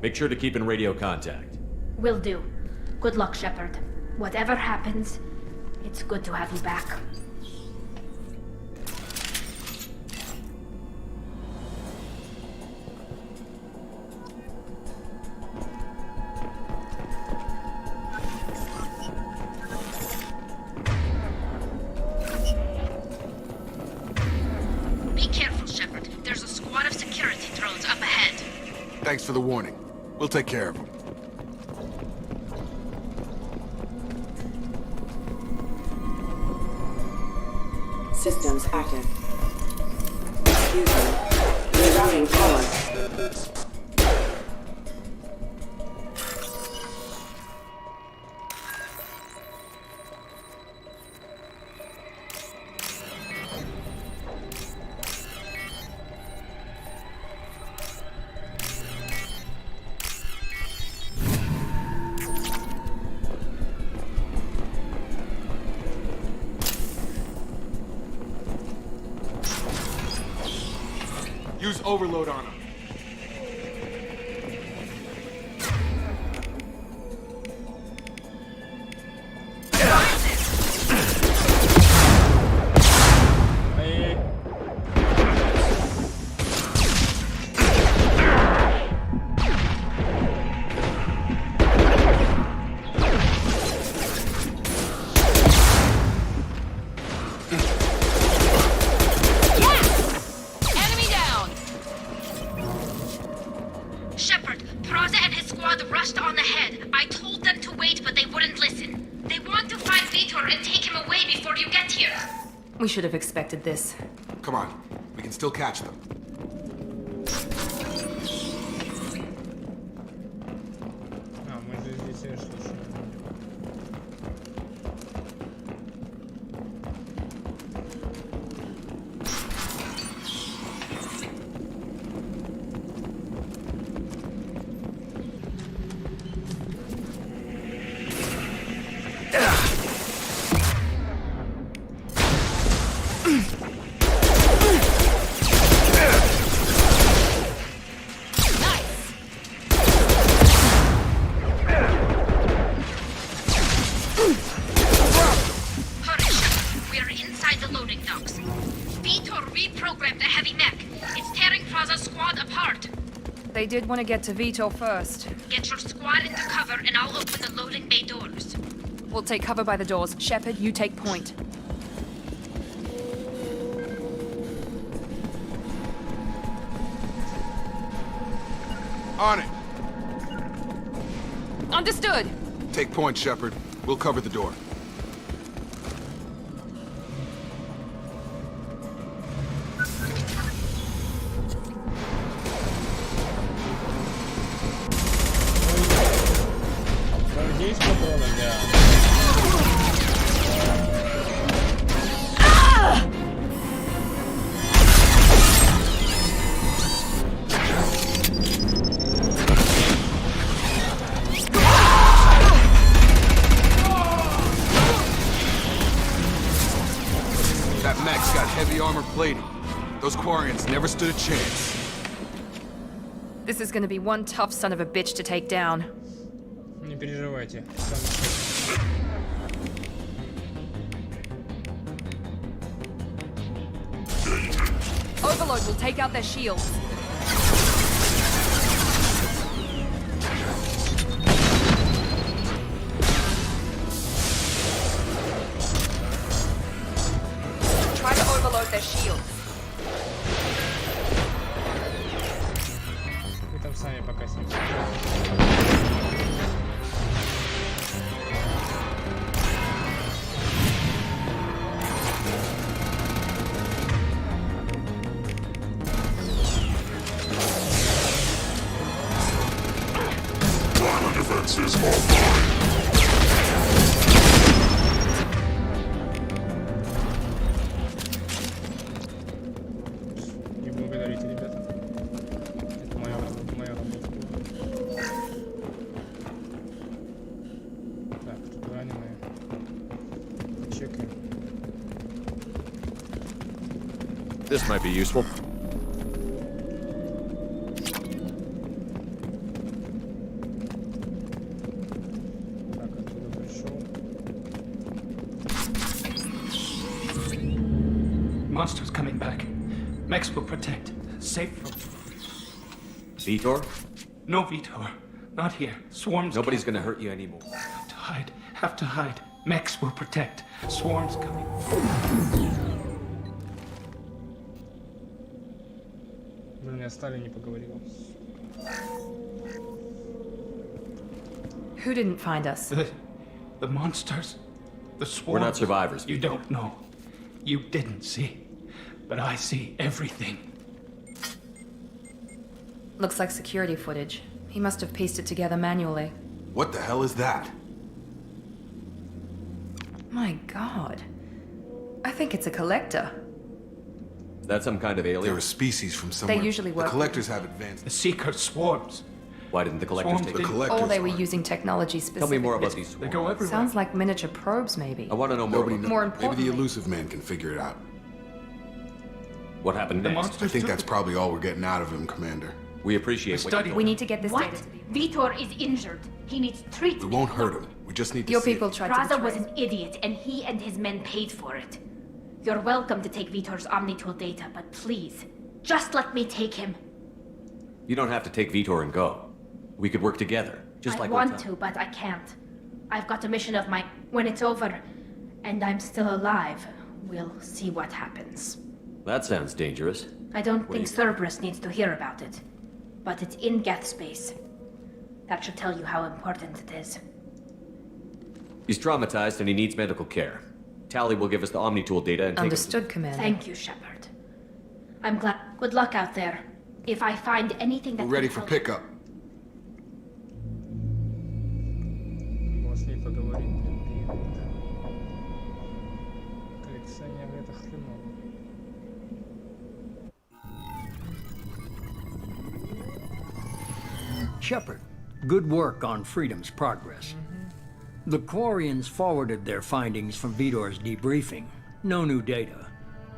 Make sure to keep in radio contact. Will do. Good luck, Shepard. Whatever happens, it's good to have you back. Thanks for the warning. We'll take care of him. Systems active. Fusion. Rerouting power. Use overload on him. We should have expected this. Come on, we can still catch them. Мы же здесь решили. They did want to get to Vitor first. Get your squad into cover and I'll open the loading bay doors. We'll take cover by the doors. Shepard, you take point. On it. Understood. Take point, Shepard. We'll cover the door. Plating. Those Quarians never stood a chance. This is gonna be one tough son of a bitch to take down. Не переживайте. Overload will take out their shields. Try to overload their shields. Вы там сами пока с ним. Line of defense is offline. This might be useful. Monster's coming back. Mex will protect. Safe from... Vitor? No Vitor. Not here. Swarms. Nobody's gonna hurt you anymore. Have to hide. Have to hide. Mex will protect. Swarms coming. Блин, я с Стали не поговорил. Who didn't find us? The monsters. The swarm. We're not survivors. You don't know. You didn't see. But I see everything. Looks like security footage. He must have pieced it together manually. What the hell is that? My god. I think it's a collector. Is that some kind of alien? They're a species from somewhere. They usually work. The collectors have advanced. The Seeker swarms. Why didn't the collectors take The it? collectors Or they were are. using technology specific. Tell me more about these They swarms. go everywhere. Sounds like miniature probes, maybe. I want to know more Nobody about More knows. Maybe importantly- the elusive man can figure it out. what happened The next. monsters I think took that's it. probably all we're getting out of him, Commander. We appreciate what Study. you We need to get this What? data to the... Vitor is injured. He needs We treatment. won't hurt him. We just need to Your see people it. tried to Raza betray was him. an idiot, and he and his men paid for it. You're welcome to take Vitor's Omnitool data, but please, just let me take him. You don't have to take Vitor and go. We could work together, just I like want one time. to, but I can't. I've got a mission of mine. When it's over, and I'm still alive, we'll see what happens. That sounds dangerous. I don't What do think you- Cerberus needs to hear about it. But it's in Geth space. That should tell you how important it is. He's traumatized and he needs medical care. Tally will give us the Omnitool data and Understood, Commander. Thank you, Shepard. I'm glad. Good luck out there. If I find anything that We're ready can for help- pickup. Можно с ней поговорить, блин, коллекционер это хреново. Shepard, good work on Freedom's progress. The Quarians forwarded their findings from Vitor's debriefing. No new data,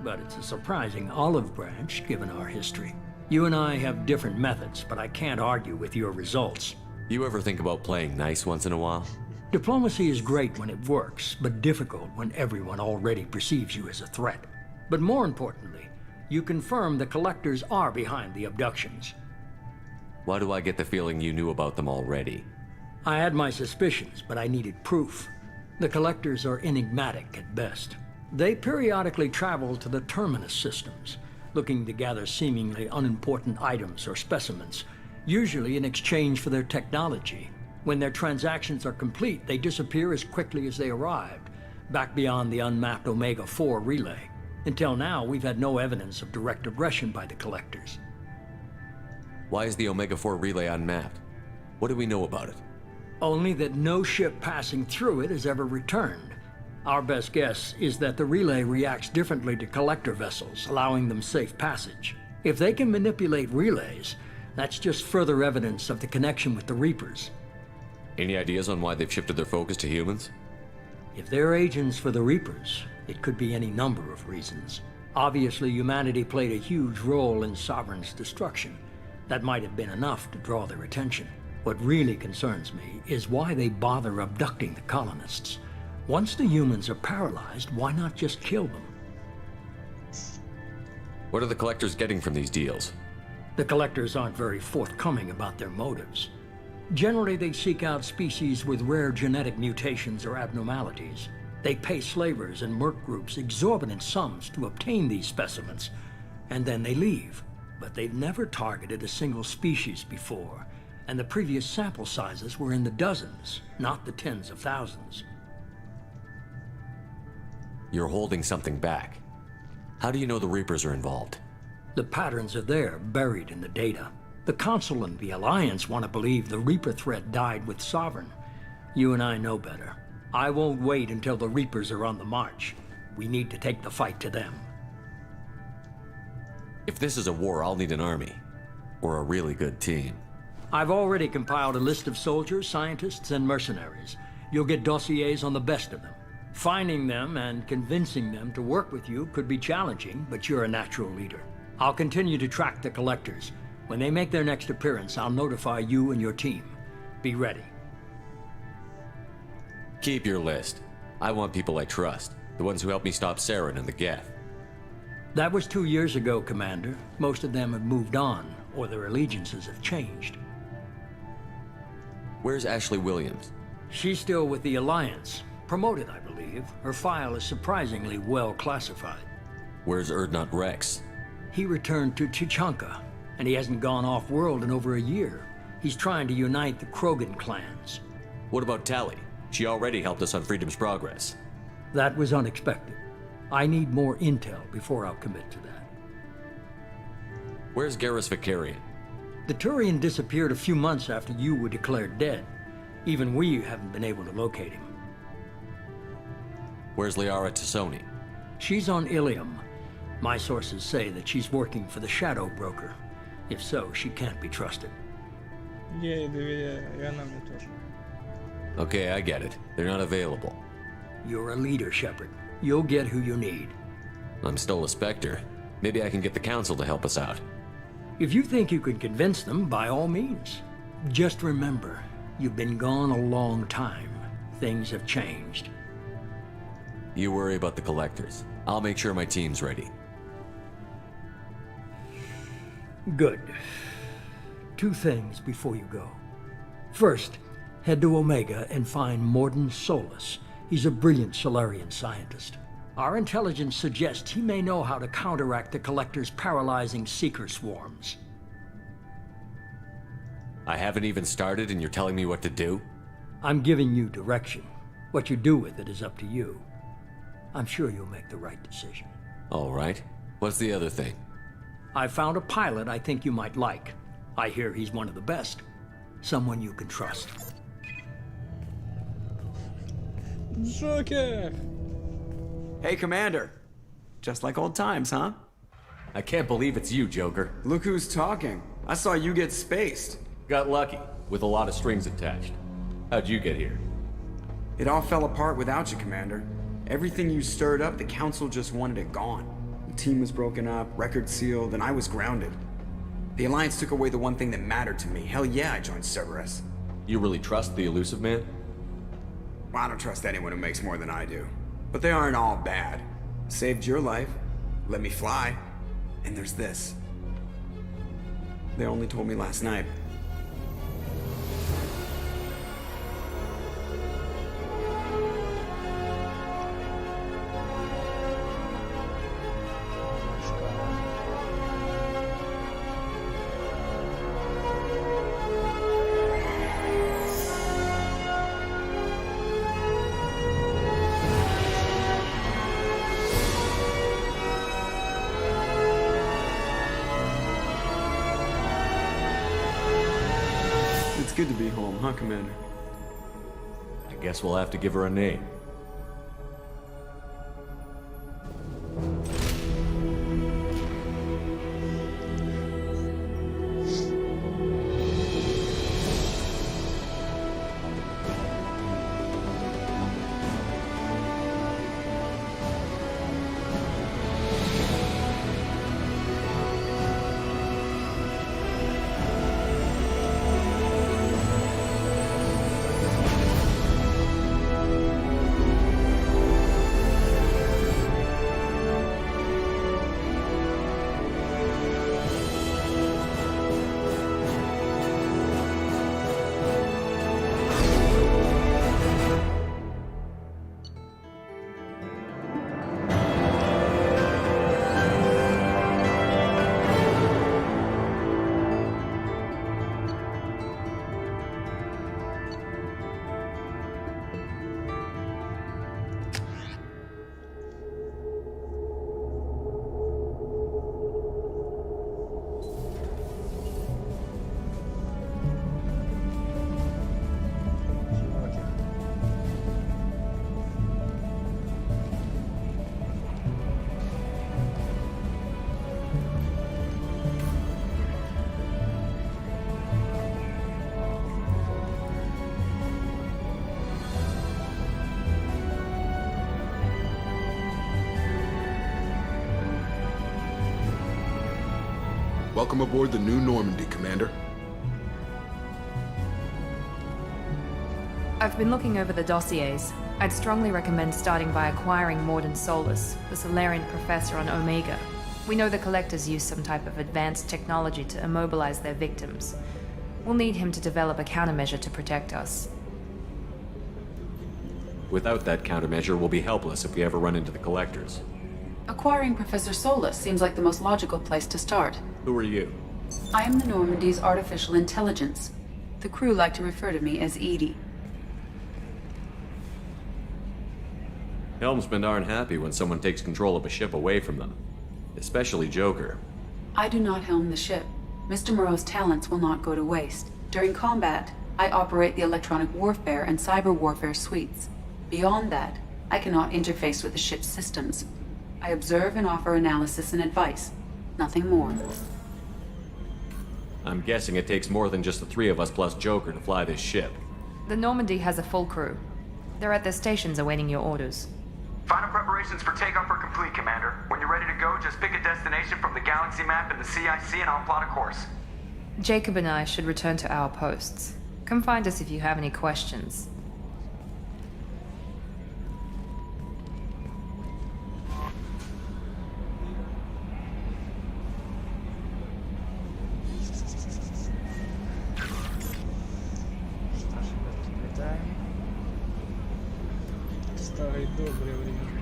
but it's a surprising olive branch given our history. You and I have different methods, but I can't argue with your results. You ever think about playing nice once in a while? Diplomacy is great when it works, but difficult when everyone already perceives you as a threat. But more importantly, you confirm the collectors are behind the abductions. Why do I get the feeling you knew about them already? I had my suspicions, but I needed proof. The collectors are enigmatic at best. They periodically travel to the terminus systems, looking to gather seemingly unimportant items or specimens, usually in exchange for their technology. When their transactions are complete, they disappear as quickly as they arrived, back beyond the unmapped Omega-4 relay. Until now, we've had no evidence of direct aggression by the collectors. Why is the Omega-4 relay unmapped? What do we know about it? Only that no ship passing through it has ever returned. Our best guess is that the relay reacts differently to collector vessels, allowing them safe passage. If they can manipulate relays, that's just further evidence of the connection with the Reapers. Any ideas on why they've shifted their focus to humans? If they're agents for the Reapers, it could be any number of reasons. Obviously, humanity played a huge role in Sovereign's destruction. That might have been enough to draw their attention. What really concerns me is why they bother abducting the colonists. Once the humans are paralyzed, why not just kill them? What are the collectors getting from these deals? The collectors aren't very forthcoming about their motives. Generally, they seek out species with rare genetic mutations or abnormalities. They pay slavers and merc groups exorbitant sums to obtain these specimens, and then they leave. But they've never targeted a single species before, and the previous sample sizes were in the dozens, not the tens of thousands. You're holding something back. How do you know the Reapers are involved? The patterns are there, buried in the data. The Council and the Alliance want to believe the Reaper threat died with Sovereign. You and I know better. I won't wait until the Reapers are on the march. We need to take the fight to them. If this is a war, I'll need an army. Or a really good team. I've already compiled a list of soldiers, scientists, and mercenaries. You'll get dossiers on the best of them. Finding them and convincing them to work with you could be challenging, but you're a natural leader. I'll continue to track the collectors. When they make their next appearance, I'll notify you and your team. Be ready. Keep your list. I want people I trust. The ones who helped me stop Saren and the Geth. That was 2 years ago, Commander. Most of them have moved on, or their allegiances have changed. Where's Ashley Williams? She's still with the Alliance. Promoted, I believe. Her file is surprisingly well classified. Where's Erdnot Rex? He returned to Chichanka. and he hasn't gone off-world in over a year. He's trying to unite the Krogan clans. What about Tally? She already helped us on Freedom's Progress. That was unexpected. I need more intel before I'll commit to that. Where's Garrus Vicarian? The Turian disappeared a few months after you were declared dead. Even we haven't been able to locate him. Where's Liara Tassoni? She's on Ilium. My sources say that she's working for the Shadow Broker. If so, she can't be trusted. Я ей доверяю, и она мне тоже. Okay, I get it. They're not available. You're a leader, Shepard. You'll get who you need. I'm still a Spectre. Maybe I can get the Council to help us out. If you think you can convince them, by all means. Just remember, you've been gone a long time. Things have changed. You worry about the Collectors. I'll make sure my team's ready. Good. 2 things before you go. First, head to Omega and find Mordin Solus. He's a brilliant Solarian scientist. Our intelligence suggests he may know how to counteract the Collector's paralyzing Seeker swarms. I haven't even started and you're telling me what to do? I'm giving you direction. What you do with it is up to you. I'm sure you'll make the right decision. All right. What's the other thing? I found a pilot I think you might like. I hear he's one of the best. Someone you can trust. Джокер! Hey, Commander. Just like old times, huh? I can't believe it's you, Joker. Look who's talking. I saw you get spaced. Got lucky, with a lot of strings attached. How'd you get here? It all fell apart without you, Commander. Everything you stirred up, the Council just wanted it gone. The team was broken up, record sealed, and I was grounded. The Alliance took away the one thing that mattered to me. Hell yeah, I joined Cerberus. You really trust the Elusive Man? Well, I don't trust anyone who makes more than I do. But they aren't all bad. Saved your life, let me fly, and there's this. They only told me last night. It's good to be home, huh, Commander? I guess we'll have to give her a name. Welcome aboard the New Normandy, Commander. I've been looking over the dossiers. I'd strongly recommend starting by acquiring Mordin Solus, the Solarian professor on Omega. We know the Collectors use some type of advanced technology to immobilize their victims. We'll need him to develop a countermeasure to protect us. Without that countermeasure, we'll be helpless if we ever run into the Collectors. Acquiring Professor Solus seems like the most logical place to start. Who are you? I am the Normandy's artificial intelligence. The crew like to refer to me as Edie. Helmsmen aren't happy when someone takes control of a ship away from them. Especially Joker. I do not helm the ship. Mr. Moreau's talents will not go to waste. During combat, I operate the electronic warfare and cyber warfare suites. Beyond that, I cannot interface with the ship's systems. I observe and offer analysis and advice. Nothing more. I'm guessing it takes more than just the three of us plus Joker to fly this ship. The Normandy has a full crew. They're at their stations awaiting your orders. Final preparations for takeoff are complete, Commander. When you're ready to go, just pick a destination from the galaxy map in the CIC and I'll plot a course. Jacob and I should return to our posts. Come find us if you have any questions. Старые добрые времена.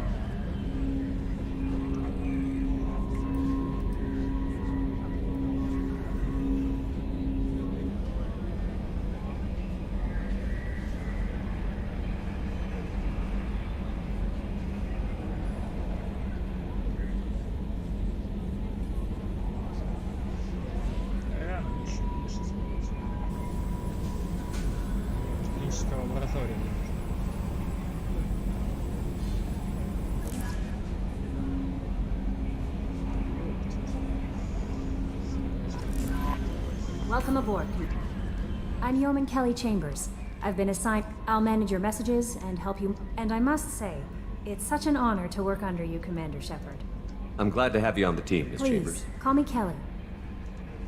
Техническая лаборатория. Welcome aboard. I'm Yeoman Kelly Chambers. I've been assigned. I'll manage your messages and help you. And I must say, it's such an honor to work under you, Commander Shepard. I'm glad to have you on the team, Miss Please, Chambers. call me Kelly.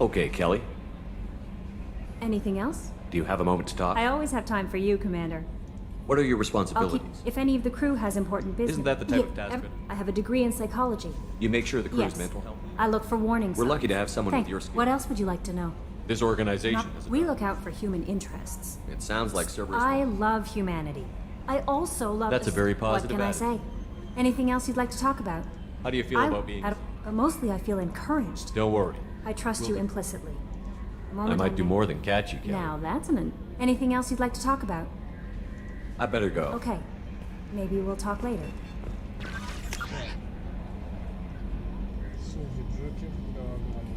Okay, Kelly. Anything else? Do you have a moment to talk? I always have time for you, Commander. What are your I'll responsibilities? keep. If any of the crew has important business. Isn't that the type of task? I have a degree in psychology. You make sure the crew's Yes. mental health? I look for warning We're signs. lucky to have someone Thank with your skills. What else would you like to know? This organization has We look out for human interests. It sounds like Cerberus. I love humanity. I also love. That's a very positive What can I attitude. say? Anything else you'd like to talk about? How do you feel about being... Mostly I feel encouraged. Don't worry. I trust you implicitly. I might do more than catch you, Kelly. Now that's anything else you'd like to talk about? I better go. Okay. Maybe we'll talk later. Судьи Джокер, лаборатория.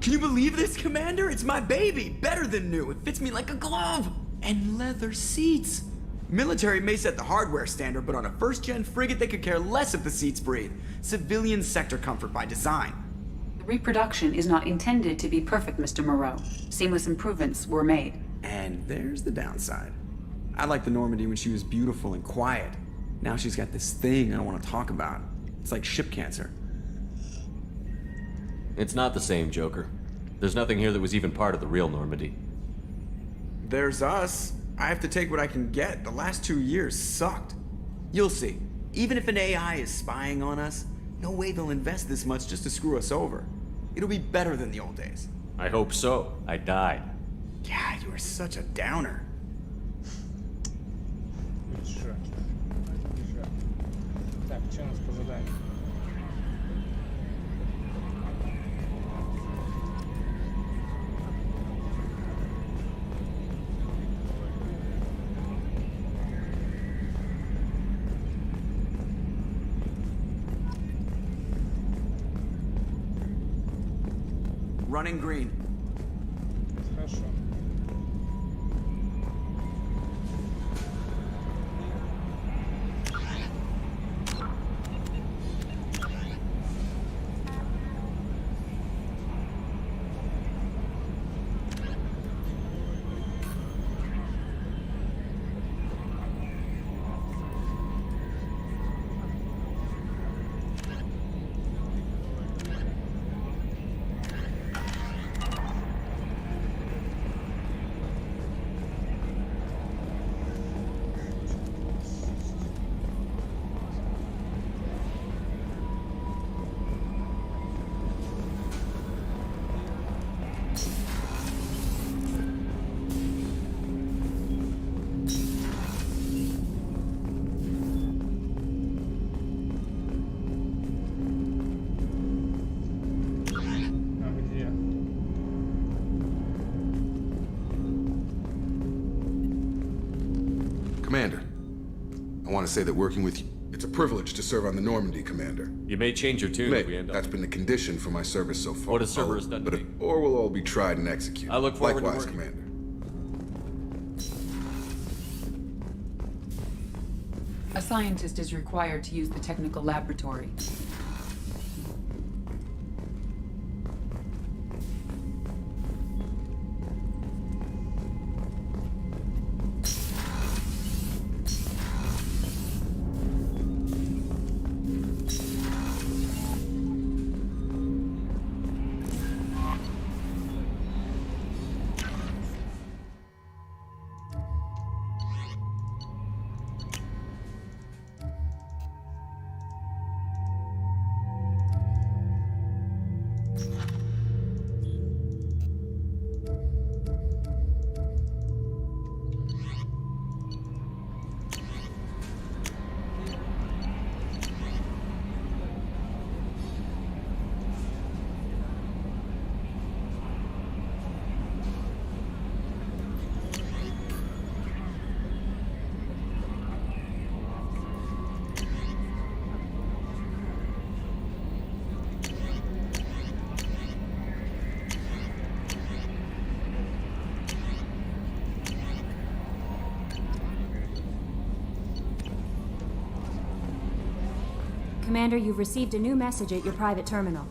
Can you believe this, Commander? It's my baby! Better than new. It fits me like a glove! And leather seats! Military may set the hardware standard, but on a first-gen frigate, they could care less if the seats breathe. Civilian sector comfort by design. The reproduction is not intended to be perfect, Mr. Moreau. Seamless improvements were made. And there's the downside. I liked the Normandy when she was beautiful and quiet. Now she's got this thing I don't want to talk about. It's like ship cancer. It's not the same, Joker. There's nothing here that was even part of the real Normandy. There's us. I have to take what I can get. The last 2 years sucked. You'll see. Even if an AI is spying on us, no way they'll invest this much just to screw us over. It'll be better than the old days. I hope so. I died. Yeah, you are such a downer. Так, что у нас по заданию? Running green. Хорошо. want to say that working with you, it's a privilege to serve on the Normandy, Commander. You may change your tune if we end up. That's been the condition for my service so far. What has Cerberus done to me? Or we'll all be tried and executed. I look forward to Likewise, working. Commander. A scientist is required to use the technical laboratory. Commander, you've received a new message at your private terminal.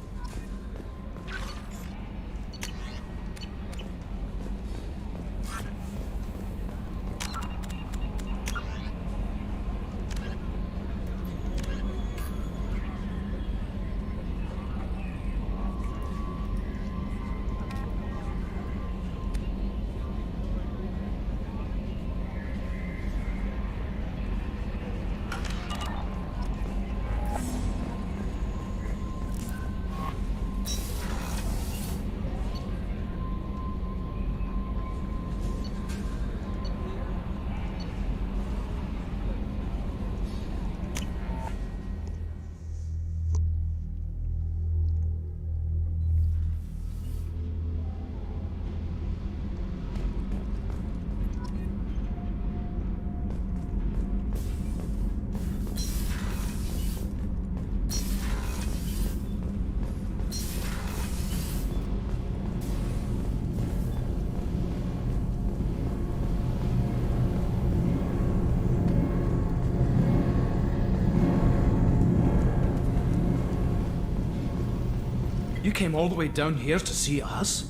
You came all the way down here to see us?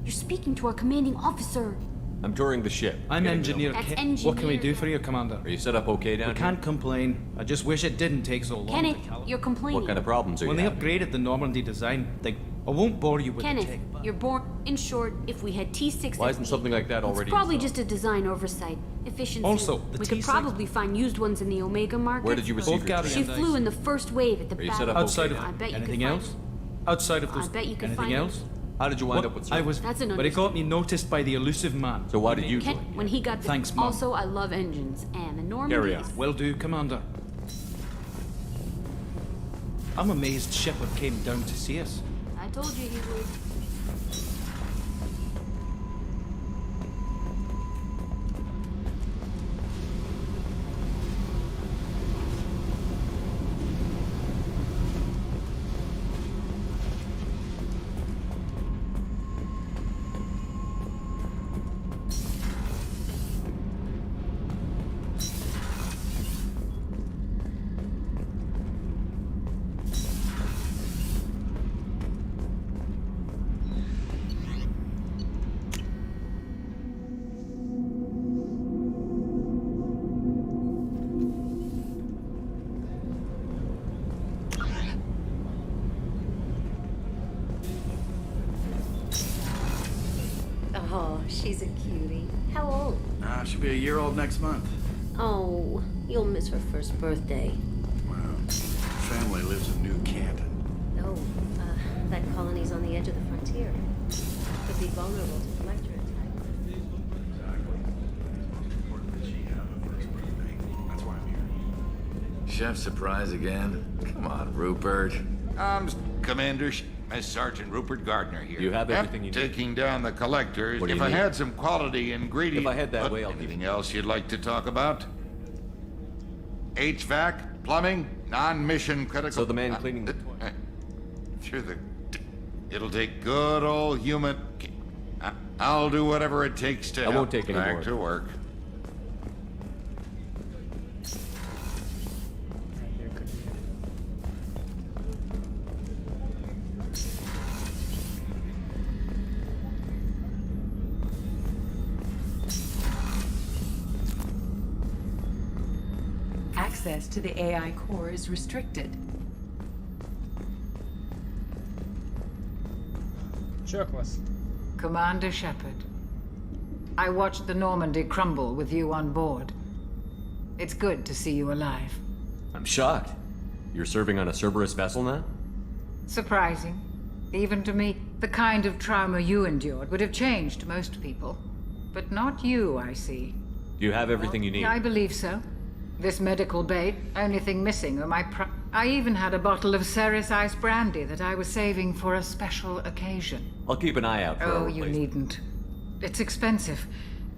You're speaking to our commanding officer. I'm touring the ship. I'm Engineer That's Kenneth. Engineer. What can we do for you, Commander? Are you set up okay down We here? can't complain. I just wish it didn't take so long Kenneth, to calibrate. you're complaining. What kind of problems are When you they having? upgraded the Normandy design, I won't bore you with Kenneth, the tech. you're born. In short, if we had T6. Why isn't something like that already It's probably installed? just a design oversight. Efficiency. Also, the we could T6 probably find used ones in the Omega market. Where did you receive your She training? flew in the first wave at the Are you battle. set up Outside okay of I bet you anything could find else? Outside of those. I bet you could anything find else? How did you wind What? up with I was. That's an But it got me noticed by the elusive man. So why did you Ken, join? when he got the, Thanks, Mom. Also, I love engines, and the Normandy Carry on. is- Will do, Commander. I'm amazed Shepard came down to see us. I told you he would. Oh, she's a cutie. How old? She'll be a year old next month. Oh, you'll miss her first birthday. Well, family lives in New Canton. Oh, that colony's on the edge of the frontier. Could be vulnerable to collector attack. That's why I'm here. Chef surprise again? Come on, Rupert. Commander, Sergeant Rupert Gardner here. You have everything you need. Taking down the collectors. What do If you I need? had some quality ingredients. If I head that way, I'll Anything else you'd like to talk about? HVAC, plumbing, non-mission critical. So the man cleaning the toilet. Through the... It'll take good old human... I'll do whatever it takes to I won't take any back more. to work. Access to the AI core is restricted. Jerk was. Commander Shepard, I watched the Normandy crumble with you on board. It's good to see you alive. I'm shocked. You're serving on a Cerberus vessel now? Surprising. Even to me, the kind of trauma you endured would have changed most people. But not you, I see. Do you have everything you need? I believe so. This medical bay, only thing missing are my I even had a bottle of Ceres Ice brandy that I was saving for a special occasion. I'll keep an eye out for a Oh, you replacement. needn't. It's expensive.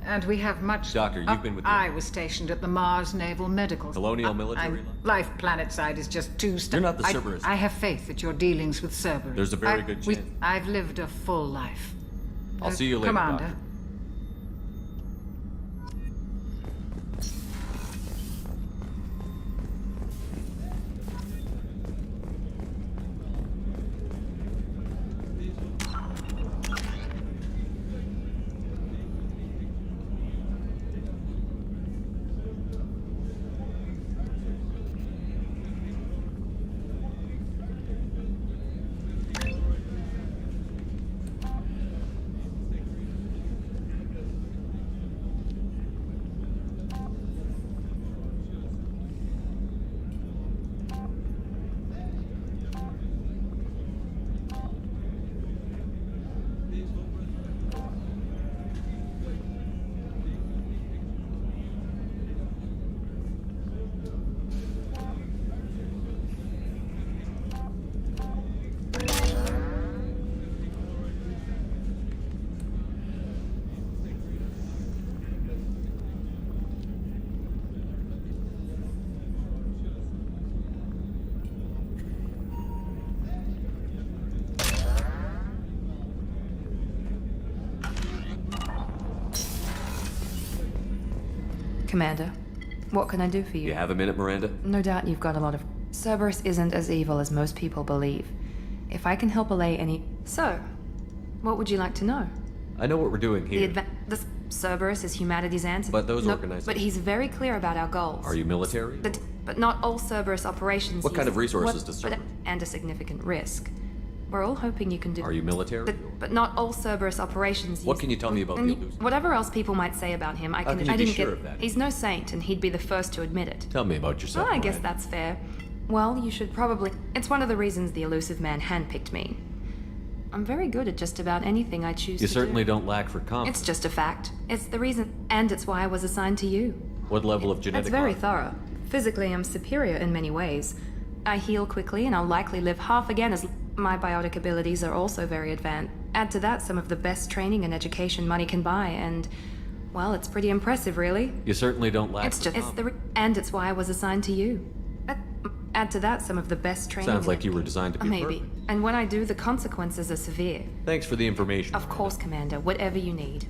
And we have much... Doctor, you've been with the... I was stationed at the Mars Naval Medical... Colonial military? Life planet side is just too... You're not the Cerberus. I have faith that your dealings with Cerberus... There's a very good chance. I've lived a full life. I'll see you later, Commander. Doctor. Commander, what can I do for you? You have a minute, Miranda? No doubt you've got a lot of... Cerberus isn't as evil as most people believe. If I can help allay any... So, what would you like to know? I know what we're doing here. The Cerberus is humanity's answer. But those No, organizations... But he's very clear about our goals. Are you military? But not all Cerberus operations What kind use- of resources what- does but- Cerberus... And a significant risk. We're all hoping you can do... Are you military? But not all Cerberus operations What use- can you tell me about the and illusion? Whatever else people might say about him, I How can... can you I be didn't sure get... of that? He's no saint, and he'd be the first to admit it. Tell me about yourself, Oh, I guess Miranda. that's fair. Well, you should probably... It's one of the reasons the elusive man handpicked me. I'm very good at just about anything I choose You to certainly do. don't lack for confidence. It's just a fact. It's the reason... And it's why I was assigned to you. What level of genetic... That's very thorough. Physically, I'm superior in many ways. I heal quickly, and I'll likely live half again as... My biotic abilities are also very advanced. Add to that some of the best training and education money can buy, and... Well, it's pretty impressive, really. You certainly don't lack It's for just... It's the... And it's why I was assigned to you. Add to that some of the best training... Sounds and like you were designed to be Maybe. perfect. And when I do, the consequences are severe. Thanks for the information. Of course, Commander. Whatever you need.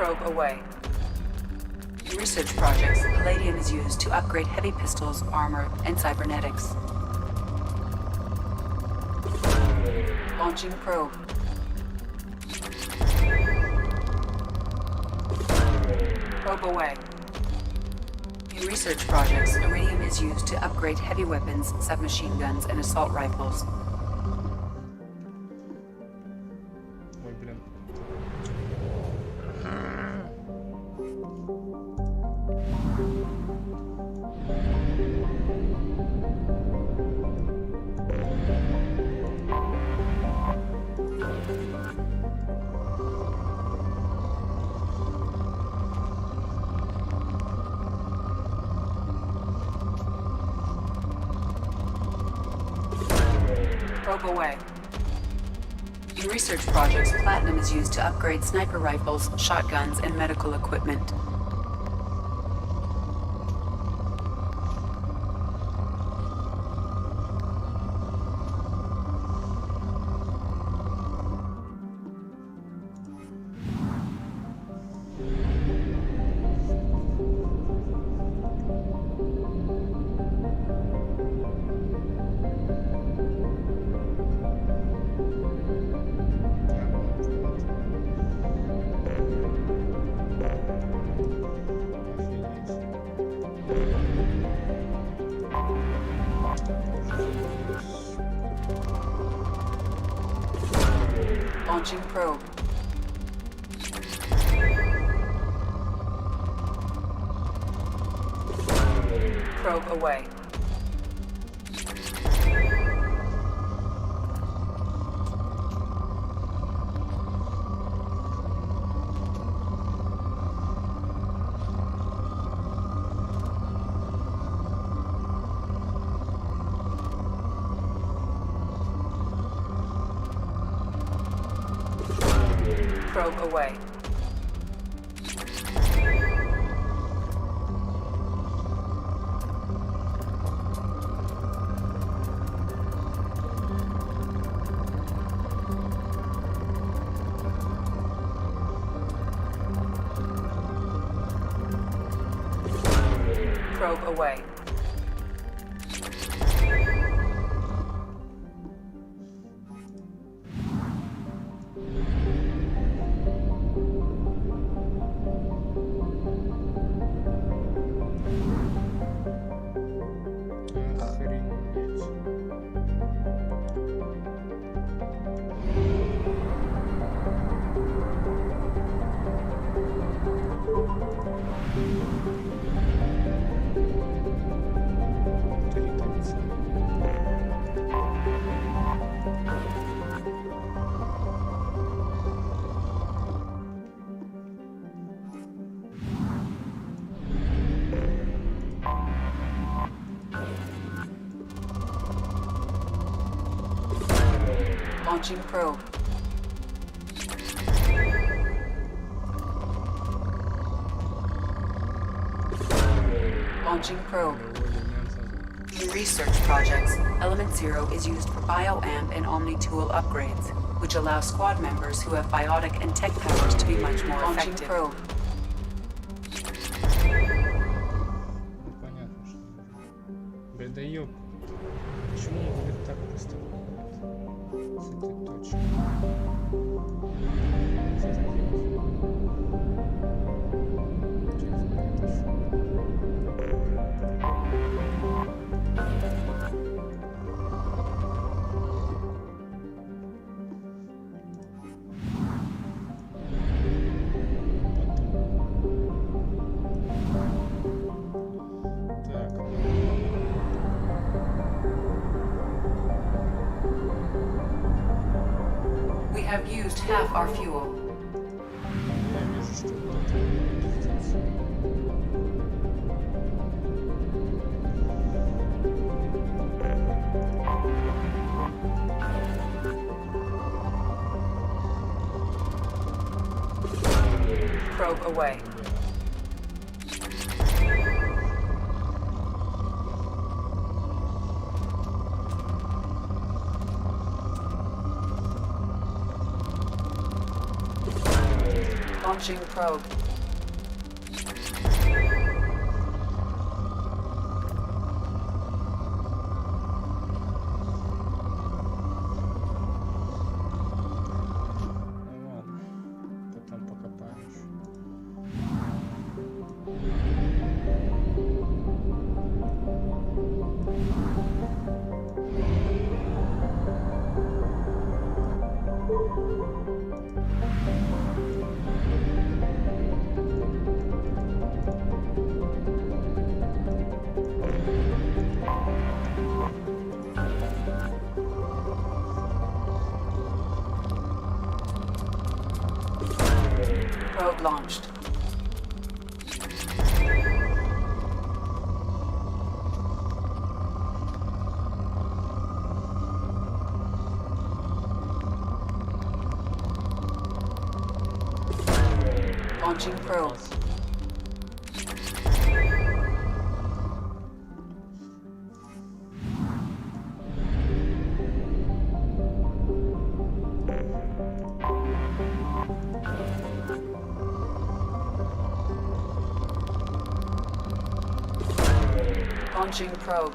Probe away. In research projects, palladium is used to upgrade heavy pistols, armor, and cybernetics. Launching probe. Probe away. In research projects, iridium is used to upgrade heavy weapons, submachine guns, and assault rifles. Ой, блин. Probe away. In research projects, platinum is used to upgrade sniper rifles, shotguns, and medical equipment. Launching probe. Probe away. Probe away. Probe away. Launching probe. Launching probe. In research projects, Element Zero is used for bioamp and omni-tool upgrades, which allow squad members who have biotic and tech powers to be much more effective. Probe. Понятно, что. Блин, да ёп. Почему он говорит так быстро? С этой точки. Что так делать? Через монету. We have used half our fuel. Probe away. Launching probe. Потом покопаешь. Probe launched. Launching probe. Launching probe.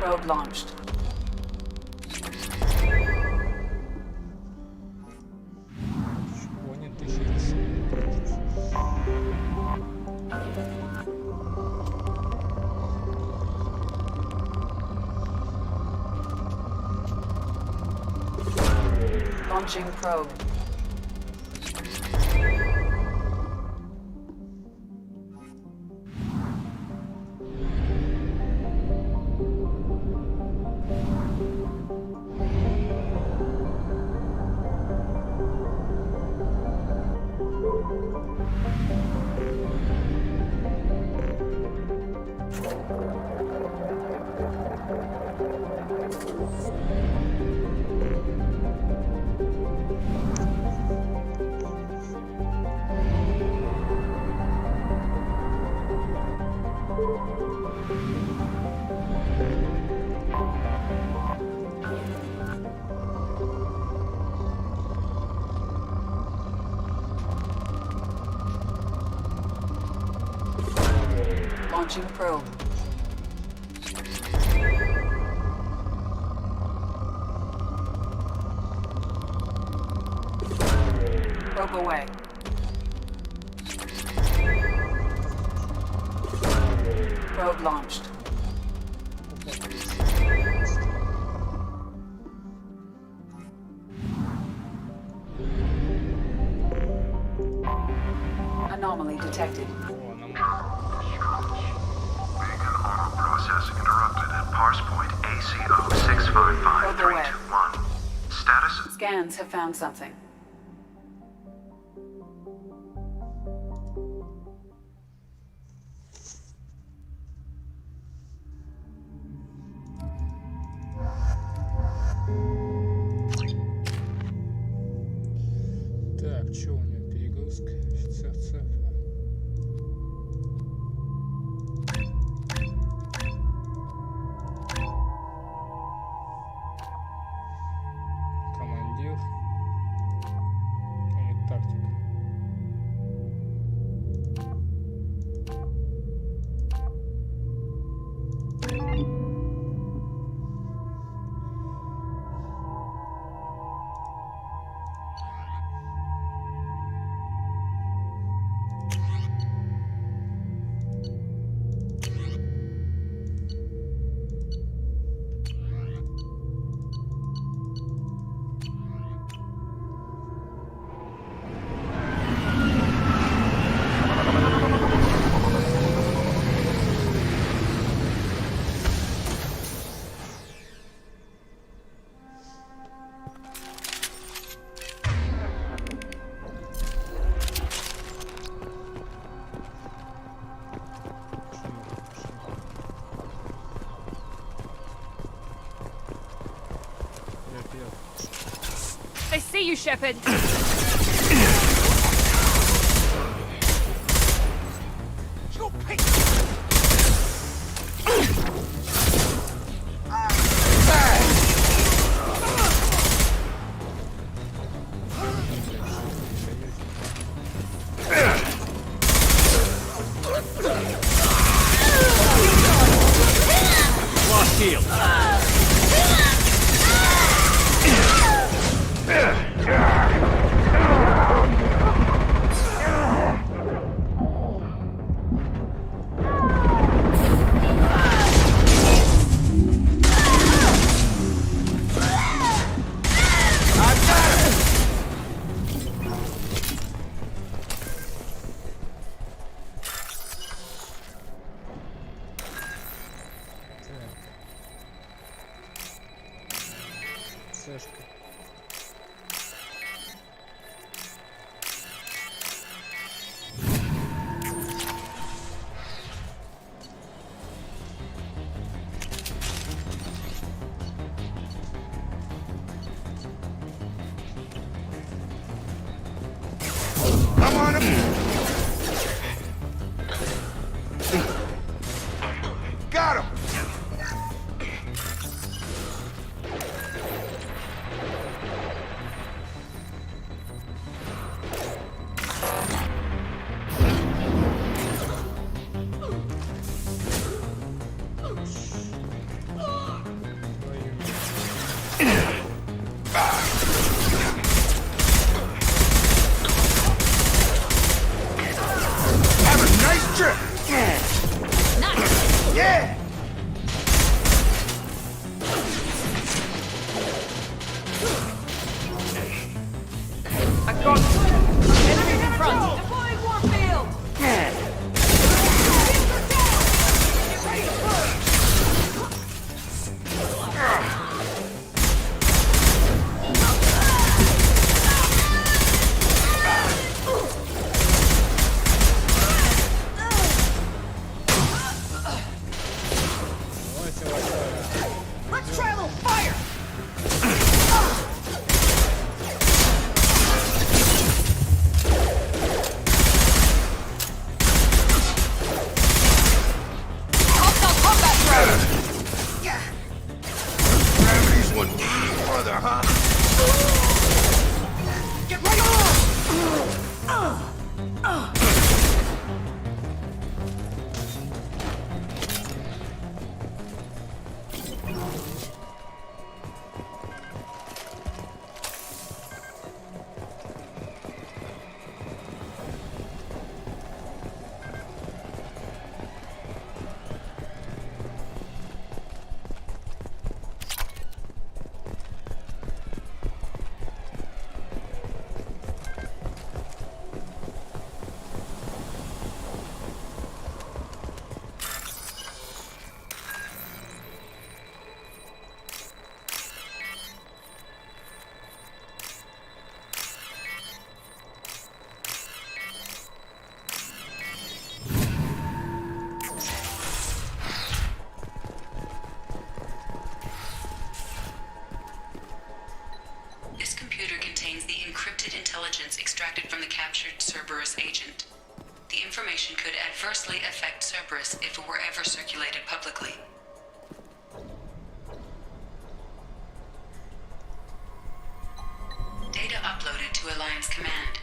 Probe launched. Понял, ты через. Launching probe. Launching probe. Probe away. Probe launched. Anomaly detected. Processing interrupted at parse point ACO 655321. Status? Scans have found something. Так, что у него? Перегрузка, офицер цепа. Командир. И тактика. They see you, Shepard. This computer contains the encrypted intelligence extracted from the captured Cerberus agent. The information could adversely affect Cerberus if it were ever circulated publicly. Data uploaded to Alliance Command.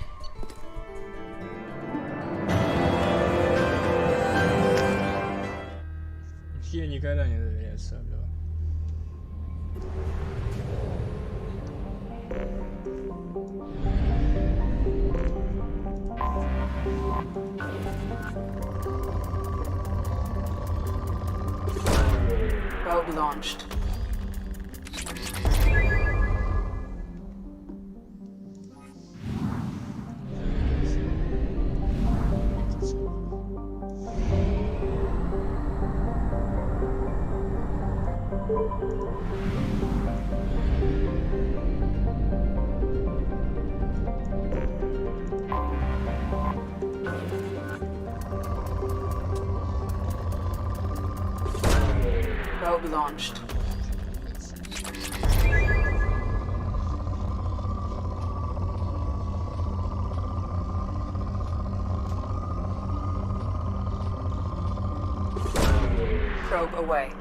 Я никогда не доверяю Саблю. Probe launched. Probe launched. Probe away.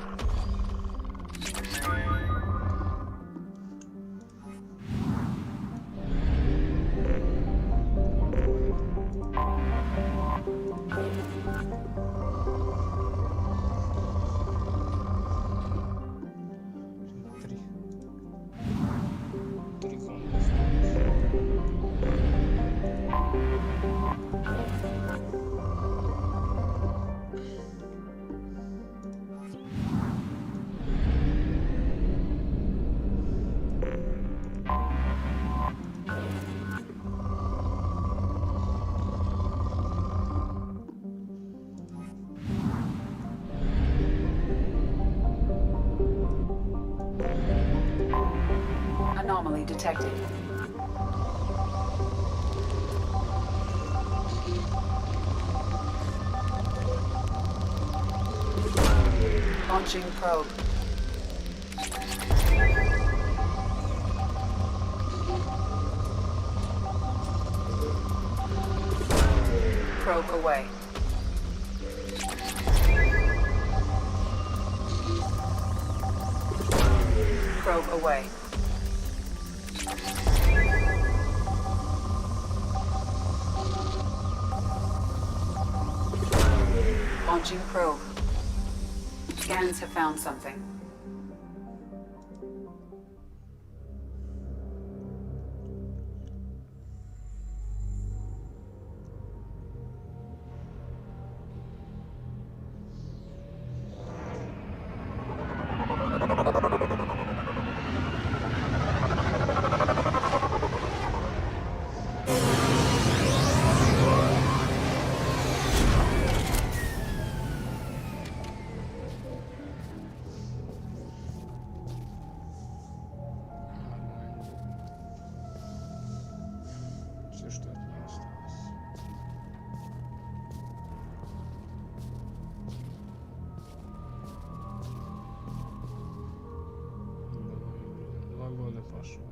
Anomaly detected. Launching probe. Probe away. Probe away. Launching probe. Scans have found something. Все, что от нее осталось. Два года пошло.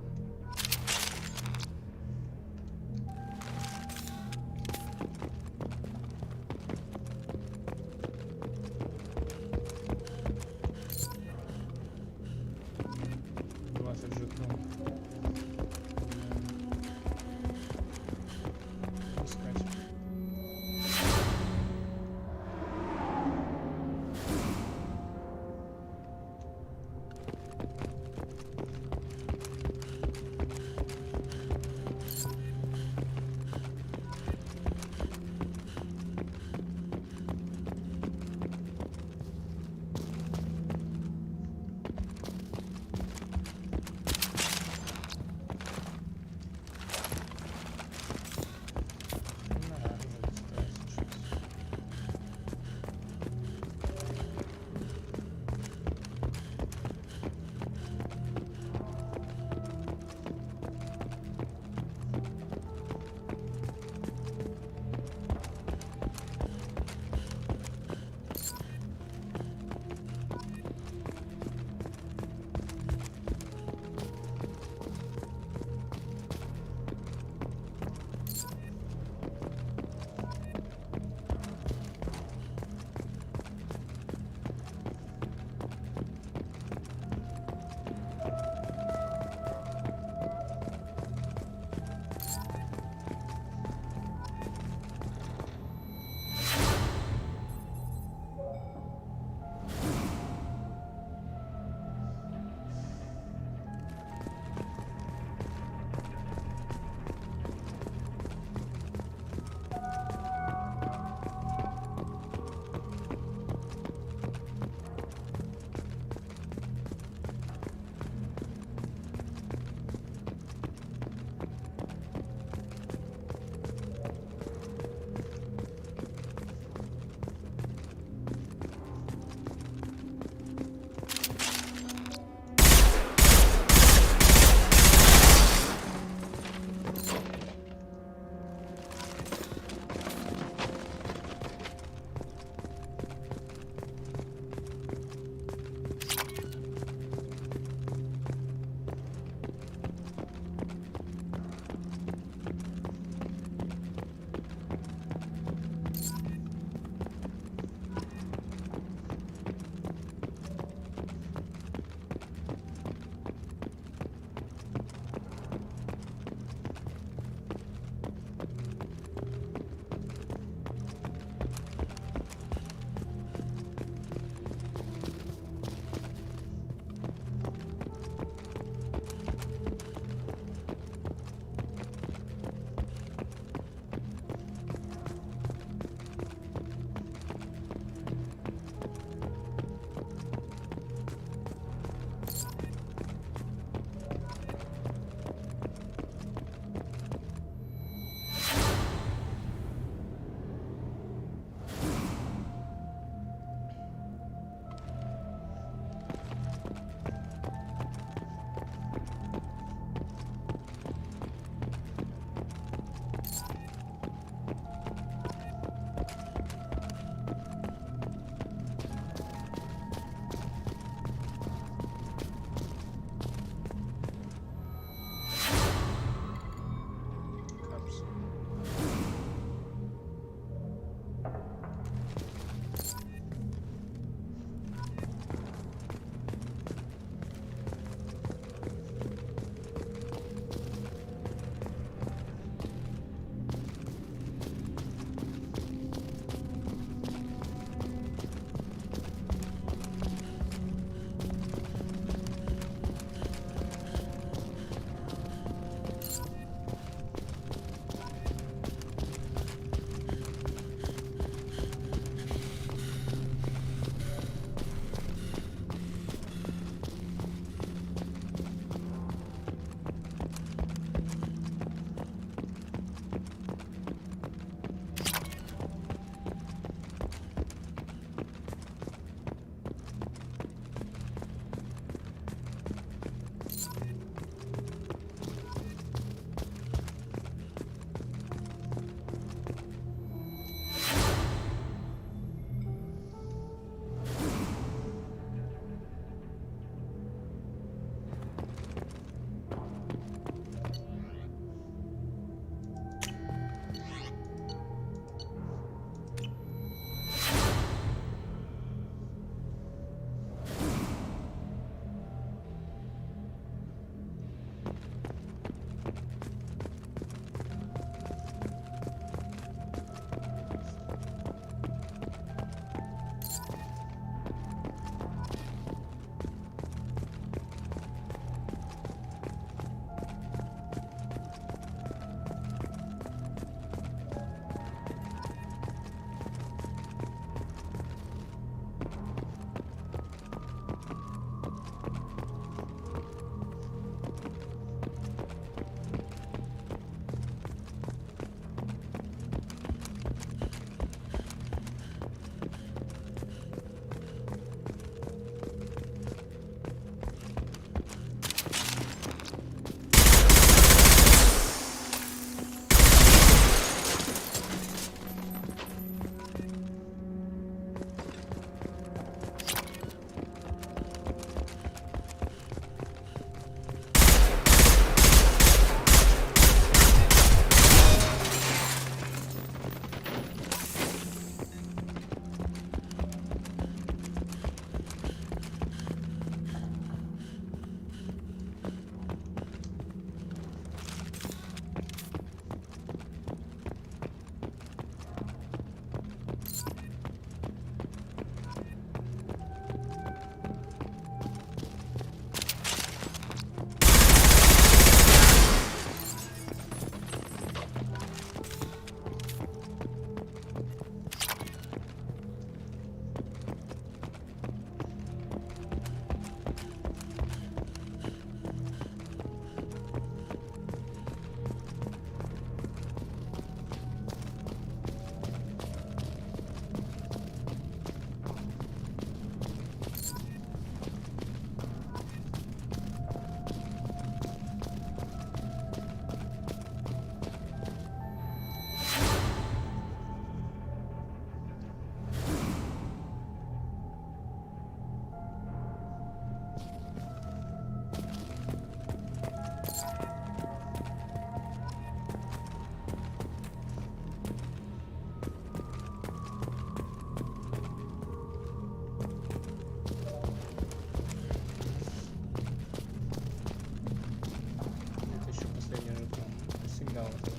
вот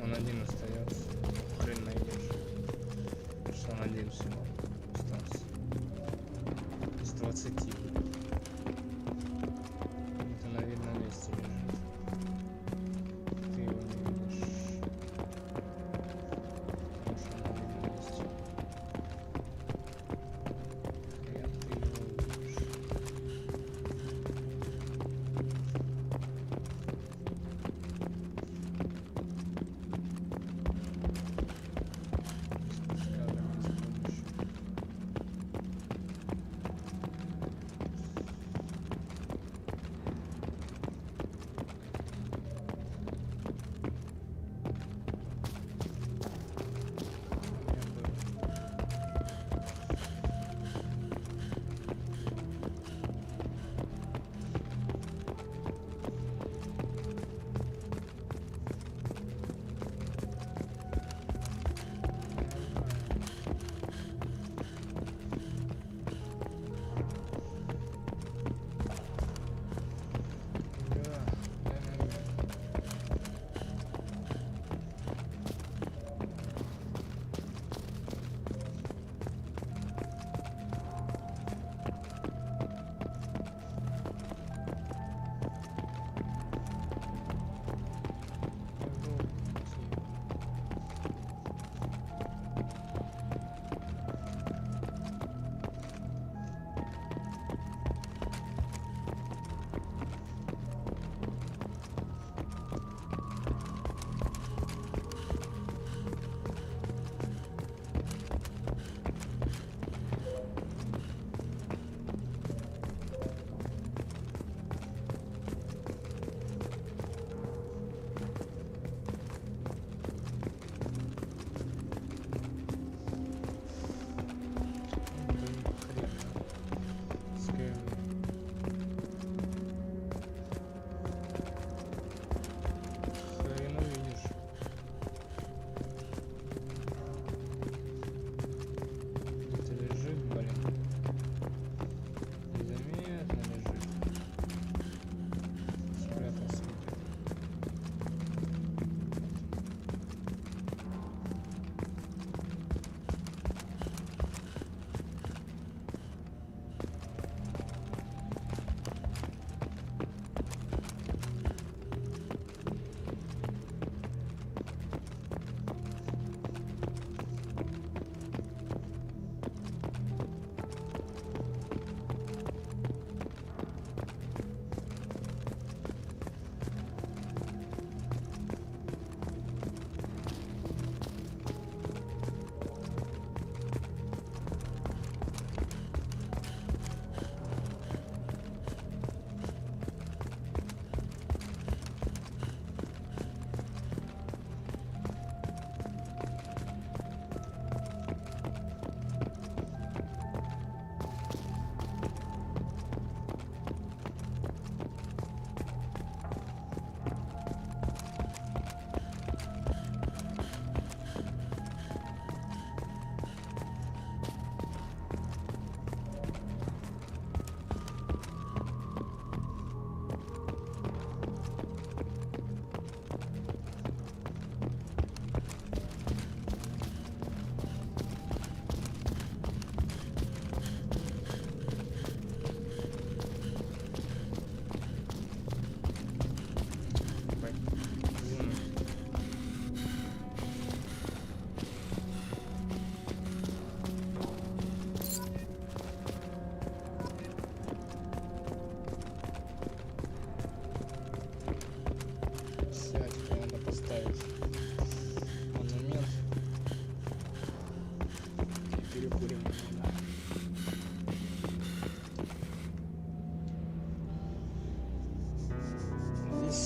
он один остается. Хрен найдешь. Что он один всего остался. Из 20. Это на видном месте лежит. Ты его не видишь. Потому что он на видном месте. Хрен ты его увидишь.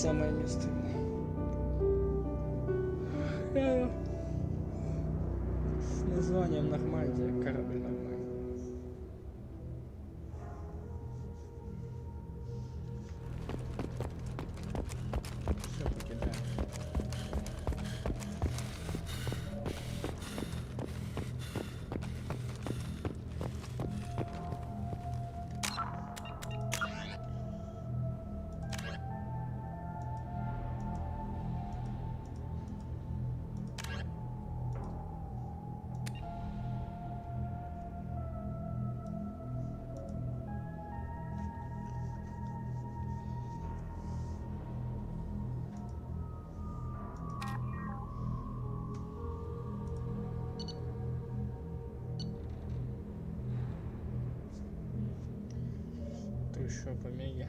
самое место. С названием Нормандия, корабль Нормандия. Все покидаем. еще по меге.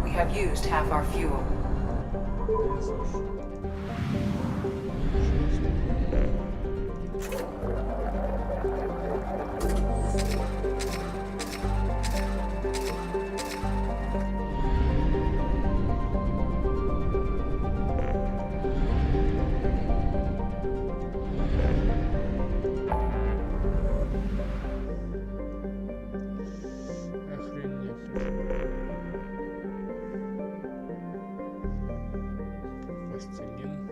We have used half our fuel. Пластилин,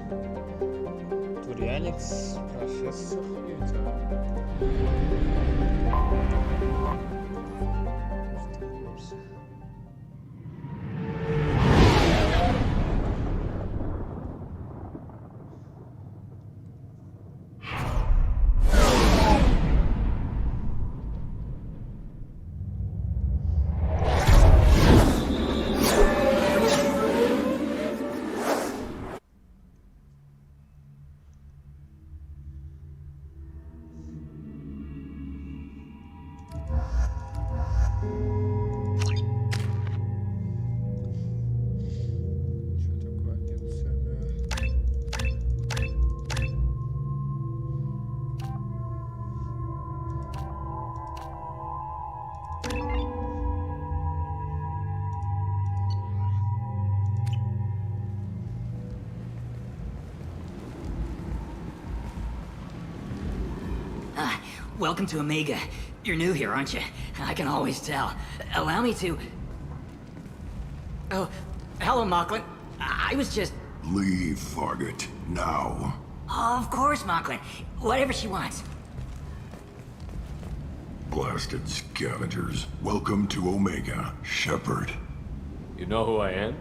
둘이 Алекс, профессор и это. Welcome to Omega. You're new here, aren't you? I can always tell. Allow me to... Oh, hello, Mocklin. I was just... Leave, Fargate. Now. Oh, of course, Mocklin. Whatever she wants. Blasted scavengers. Welcome to Omega, Shepard. You know who I am?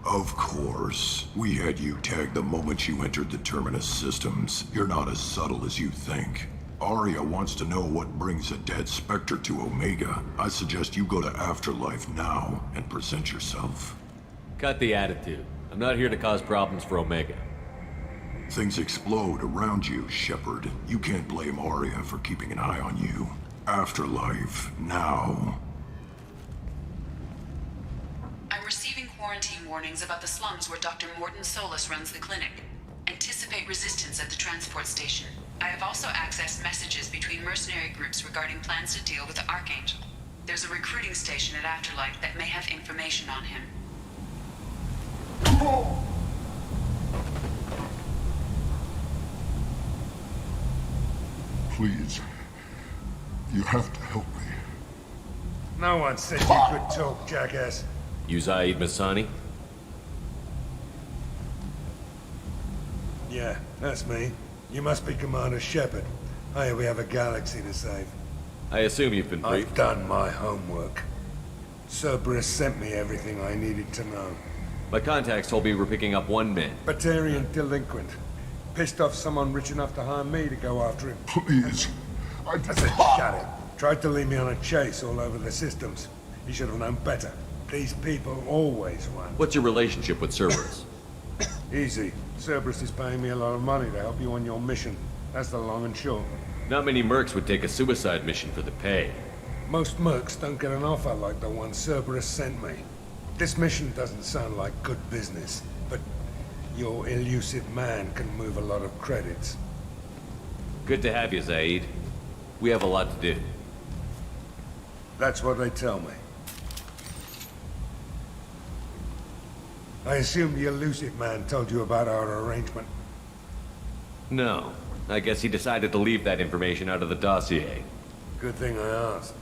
Of course. We had you tagged the moment you entered the Terminus systems. You're not as subtle as you think. Arya wants to know what brings a dead Spectre to Omega. I suggest you go to Afterlife now and present yourself. Cut the attitude. I'm not here to cause problems for Omega. Things explode around you, Shepard. You can't blame Arya for keeping an eye on you. Afterlife, now. I'm receiving quarantine warnings about the slums where Dr. Morton Solus runs the clinic. Anticipate resistance at the transport station. I have also accessed messages between mercenary groups regarding plans to deal with the Archangel. There's a recruiting station at Afterlife that may have information on him. Please. You have to help me. No one said you could talk, jackass. You Zaid Masani? Yeah, that's me. You must be Commander Shepard. Hey, we have a galaxy to save. I assume you've been briefed. I've done my homework. Cerberus sent me everything I needed to know. My contacts told me we're picking up one man. Batarian delinquent. Pissed off someone rich enough to hire me to go after him. Please. I said, shut it. Tried to lead me on a chase all over the systems. He should have known better. These people always run. What's your relationship with Cerberus? Easy. Cerberus is paying me a lot of money to help you on your mission. That's the long and short. Not many mercs would take a suicide mission for the pay. Most mercs don't get an offer like the one Cerberus sent me. This mission doesn't sound like good business, but your elusive man can move a lot of credits. Good to have you, Zaid. We have a lot to do. That's what they tell me. I assume the elusive man told you about our arrangement. No. I guess he decided to leave that information out of the dossier. Good thing I asked.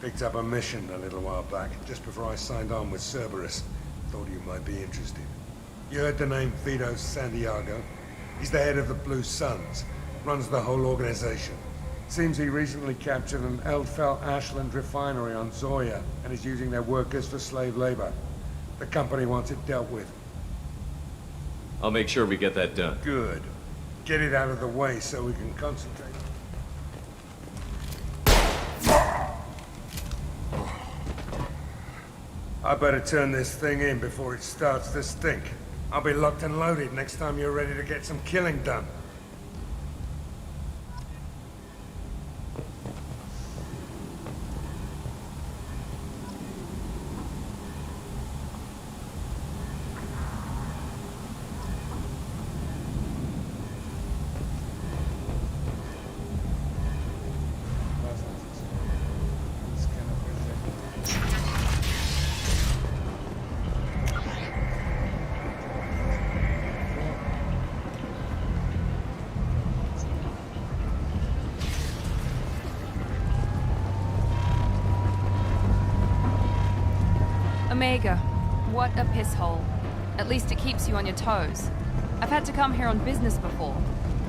Picked up a mission a little while back, just before I signed on with Cerberus. Thought you might be interested. You heard the name Vito Santiago? He's the head of the Blue Suns. Runs the whole organization. Seems he recently captured an Eldfell Ashland refinery on Zoya and is using their workers for slave labor. The company wants it dealt with. I'll make sure we get that done. Good. Get it out of the way so we can concentrate. I better turn this thing in before it starts to stink. I'll be locked and loaded next time you're ready to get some killing done. Omega, what a piss hole. At least it keeps you on your toes. I've had to come here on business before.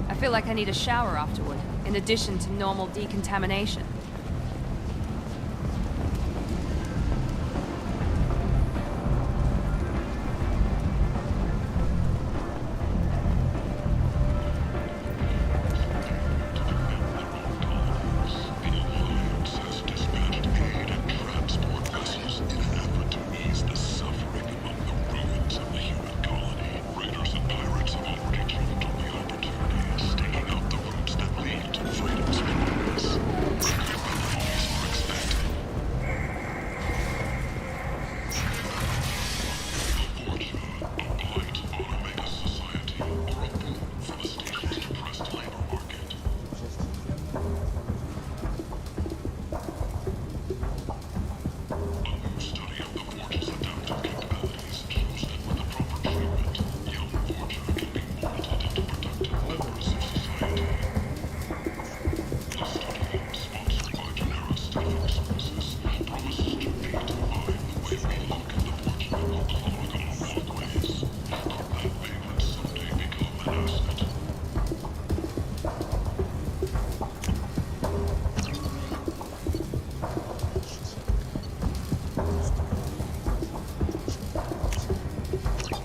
I feel like I need a shower afterward, in addition to normal decontamination.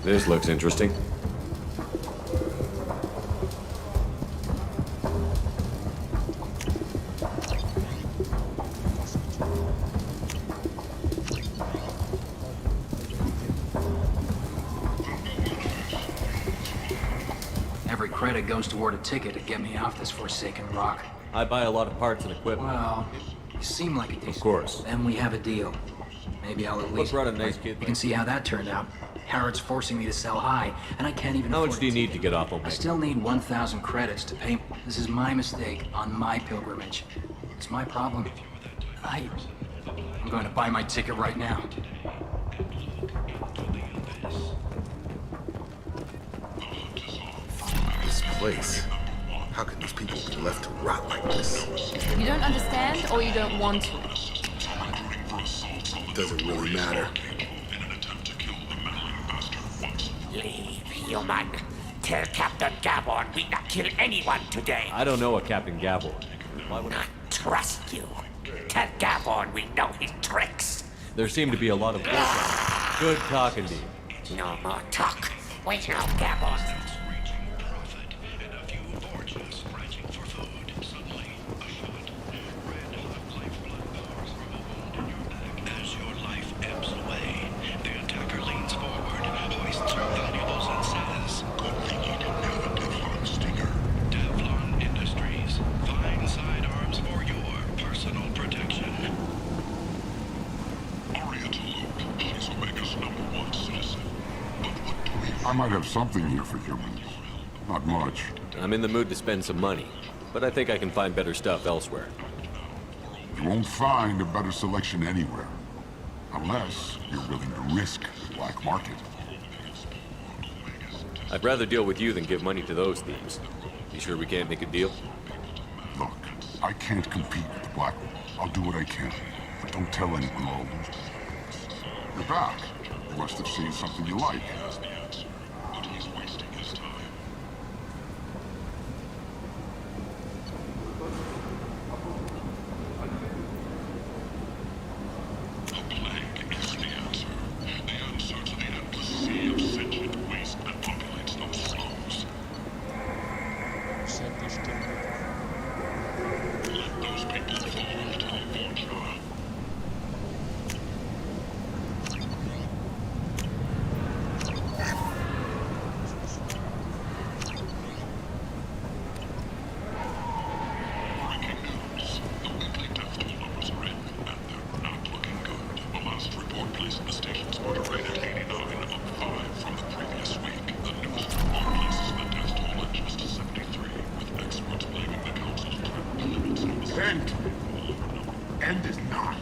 This looks interesting. Every credit goes toward a ticket to get me off this forsaken rock. I buy a lot of parts and equipment. Well, you seem like a decent. Of course. Then we have a deal. Maybe I'll at least. What brought a nice kid? You can see how that turned out. Harrod's forcing me to sell high, and I can't even. How much do you need to get off Omega? I still need 1,000 credits to pay. This is my mistake on my pilgrimage. It's my problem. I'm going to buy my ticket right now. This place. How can these people be left to rot like this? You don't understand, or you don't want to? Doesn't really matter. Leave, human. Tell Captain Gabon we not kill anyone today. I don't know a Captain Gabon. Why would not trust you? Tell Gabon we know his tricks. There seem to be a lot of bullshit. Good talking to you. No more talk. We know Gabon. I might have something here for humans. Not much. I'm in the mood to spend some money, but I think I can find better stuff elsewhere. You won't find a better selection anywhere. Unless you're willing to risk the black market. I'd rather deal with you than give money to those thieves. You sure we can't make a deal? Look, I can't compete with the black one. I'll do what I can, but don't tell anyone or I'll lose them. You're back. You must have seen something you like. End is not.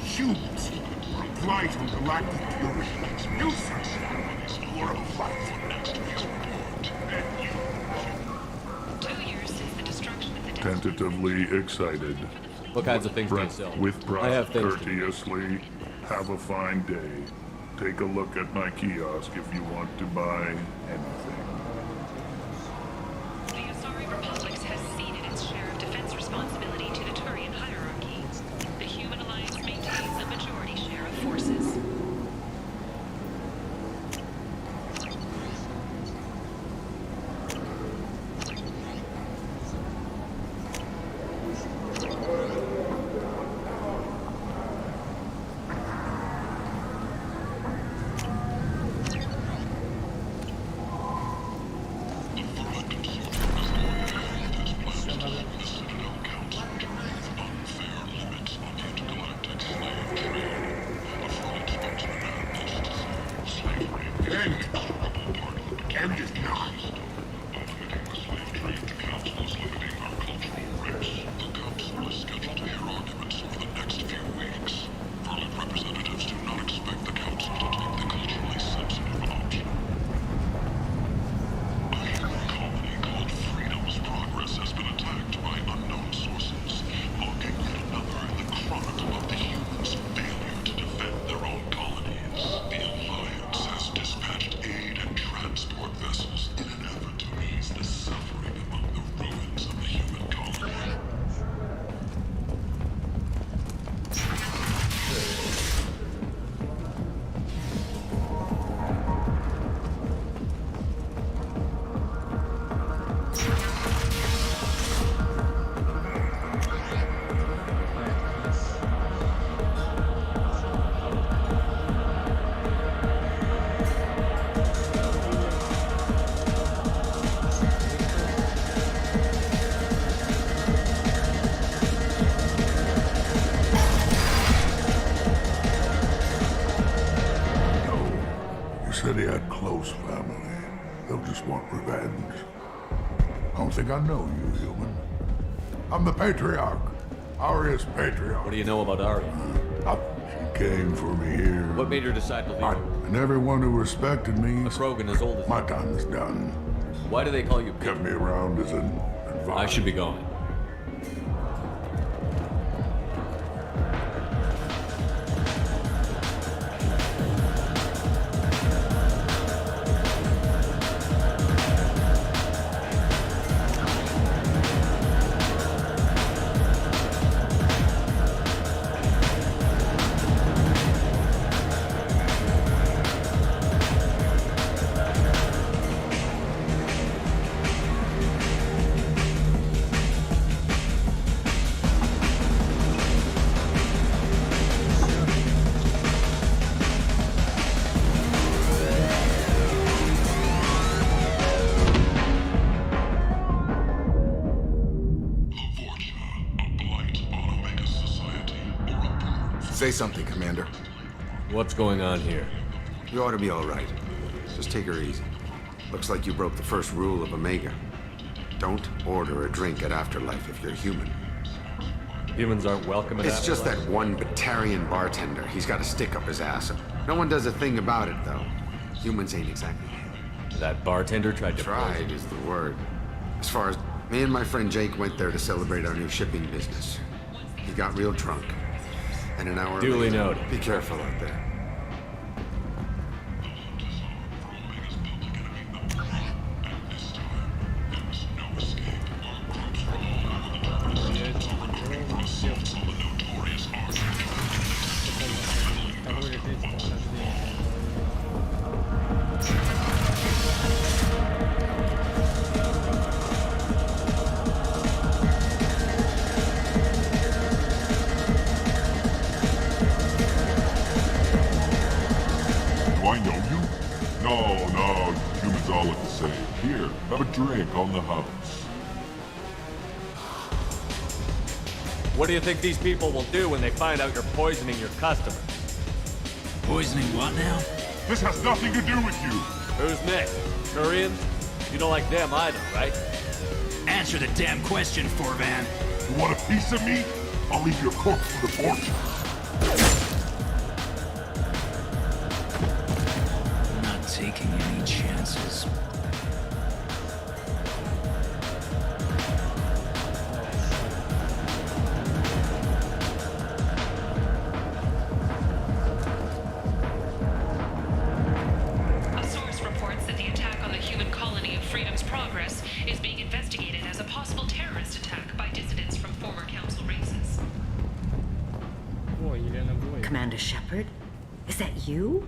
Humans are blight on galactic purity. Nuisance. Horrible life. Tentatively excited. What kinds of things do you sell? With I have things courteously. Have a fine day. Take a look at my kiosk if you want to buy anything. The Asari Republics has ceded its share of defense responsibility to the Turian hierarchy. The Human Alliance maintains a majority share of forces. Said he had close family. They'll just want revenge. I don't think I know you, human. I'm the Patriarch. Aria's Patriarch. What do you know about Aria? She came for me here. What made her decide to leave? And everyone who respected me. A Krogan as old as my time is done. Why do they call you? Kept me around as an advisor. I should be going. Say something, Commander. What's going on here? You ought to be all right. Just take her easy. Looks like you broke the first rule of Omega. Don't order a drink at Afterlife if you're human. Humans aren't welcome at It's just that Afterlife? one Batarian bartender. He's got a stick up his ass. No one does a thing about it, though. Humans ain't exactly. That bartender tried to... Tried is the word. As far as... Me and my friend Jake went there to celebrate our new shipping business. He got real drunk. And an hour Duly later... noted. Be careful out there. Drink on the house. What do you think these people will do when they find out you're poisoning your customers? Poisoning what now? This has nothing to do with you. Who's next? Turians? You don't like them either, right? Answer the damn question, Forvan. You want a piece of me? I'll leave your corpse for the fortune. I'm not taking any chances. Shepard? Is that you?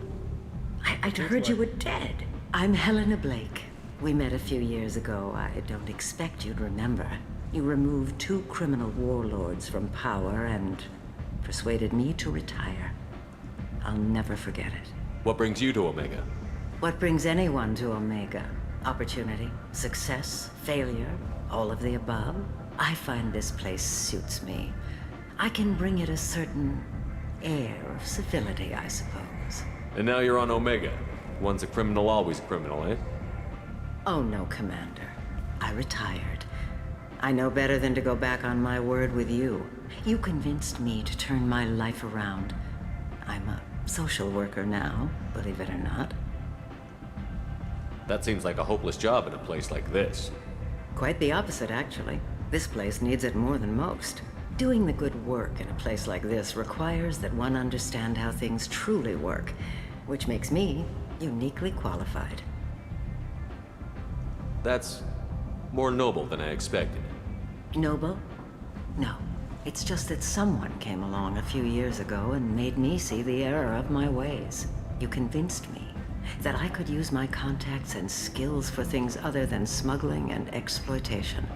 I'd heard you were dead. I'm Helena Blake. We met a few years ago. I don't expect you'd remember. You removed 2 criminal warlords from power and persuaded me to retire. I'll never forget it. What brings you to Omega? What brings anyone to Omega? Opportunity, success, failure, all of the above. I find this place suits me. I can bring it a certain air of civility, I suppose. And now you're on Omega. Once a criminal, always a criminal, eh? Oh no, Commander. I retired. I know better than to go back on my word with you. You convinced me to turn my life around. I'm a social worker now, believe it or not. That seems like a hopeless job in a place like this. Quite the opposite, actually. This place needs it more than most. Doing the good work in a place like this requires that one understand how things truly work, which makes me uniquely qualified. That's more noble than I expected. Noble? No. It's just that someone came along a few years ago and made me see the error of my ways. You convinced me that I could use my contacts and skills for things other than smuggling and exploitation.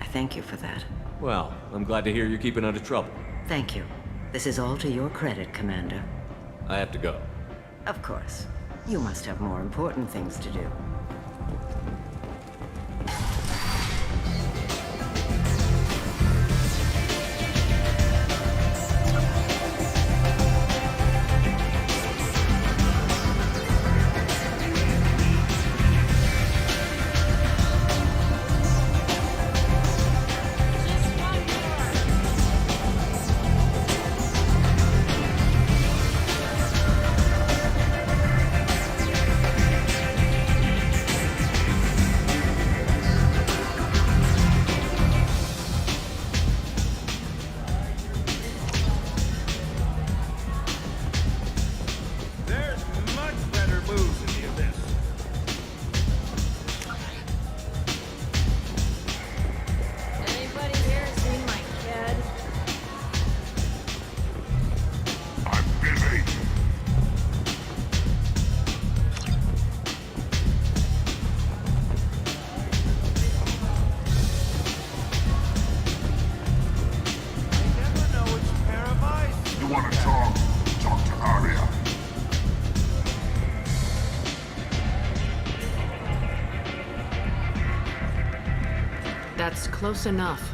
I thank you for that. Well, I'm glad to hear you're keeping out of trouble. Thank you. This is all to your credit, Commander. I have to go. Of course. You must have more important things to do. That's close enough.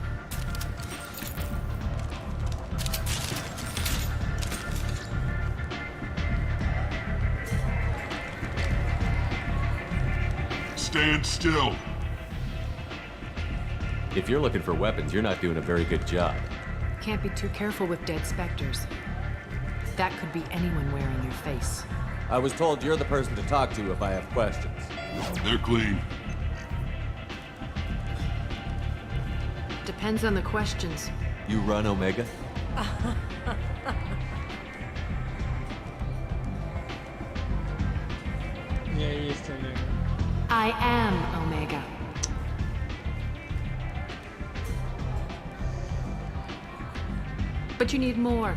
Stand still. If you're looking for weapons, you're not doing a very good job. Can't be too careful with dead specters. That could be anyone wearing your face. I was told you're the person to talk to if I have questions. They're clean. Depends on the questions. You run Omega? Я есть Омега. I am Omega. But you need more.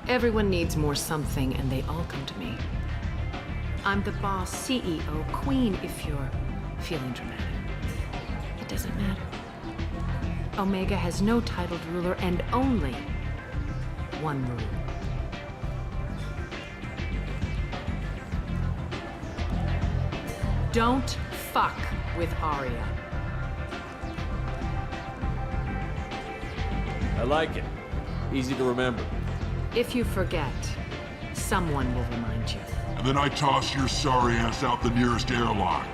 Everyone needs more something, and they all come to me. I'm the boss, CEO, queen, if you're feeling dramatic. It doesn't matter. Omega has no titled ruler and only one rule. Don't fuck with Arya. I like it. Easy to remember. If you forget, someone will remind you. And then I toss your sorry ass out the nearest airlock.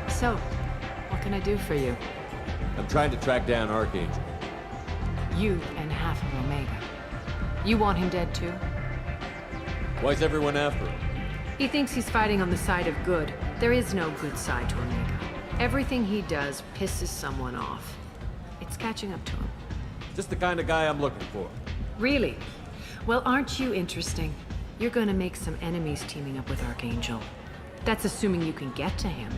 So, what can I do for you? I'm trying to track down Archangel. You and half of Omega. You want him dead too? Why's everyone after him? He thinks he's fighting on the side of good. There is no good side to Omega. Everything he does pisses someone off. It's catching up to him. Just the kind of guy I'm looking for. Really? Well, aren't you interesting? You're gonna make some enemies teaming up with Archangel. That's assuming you can get to him.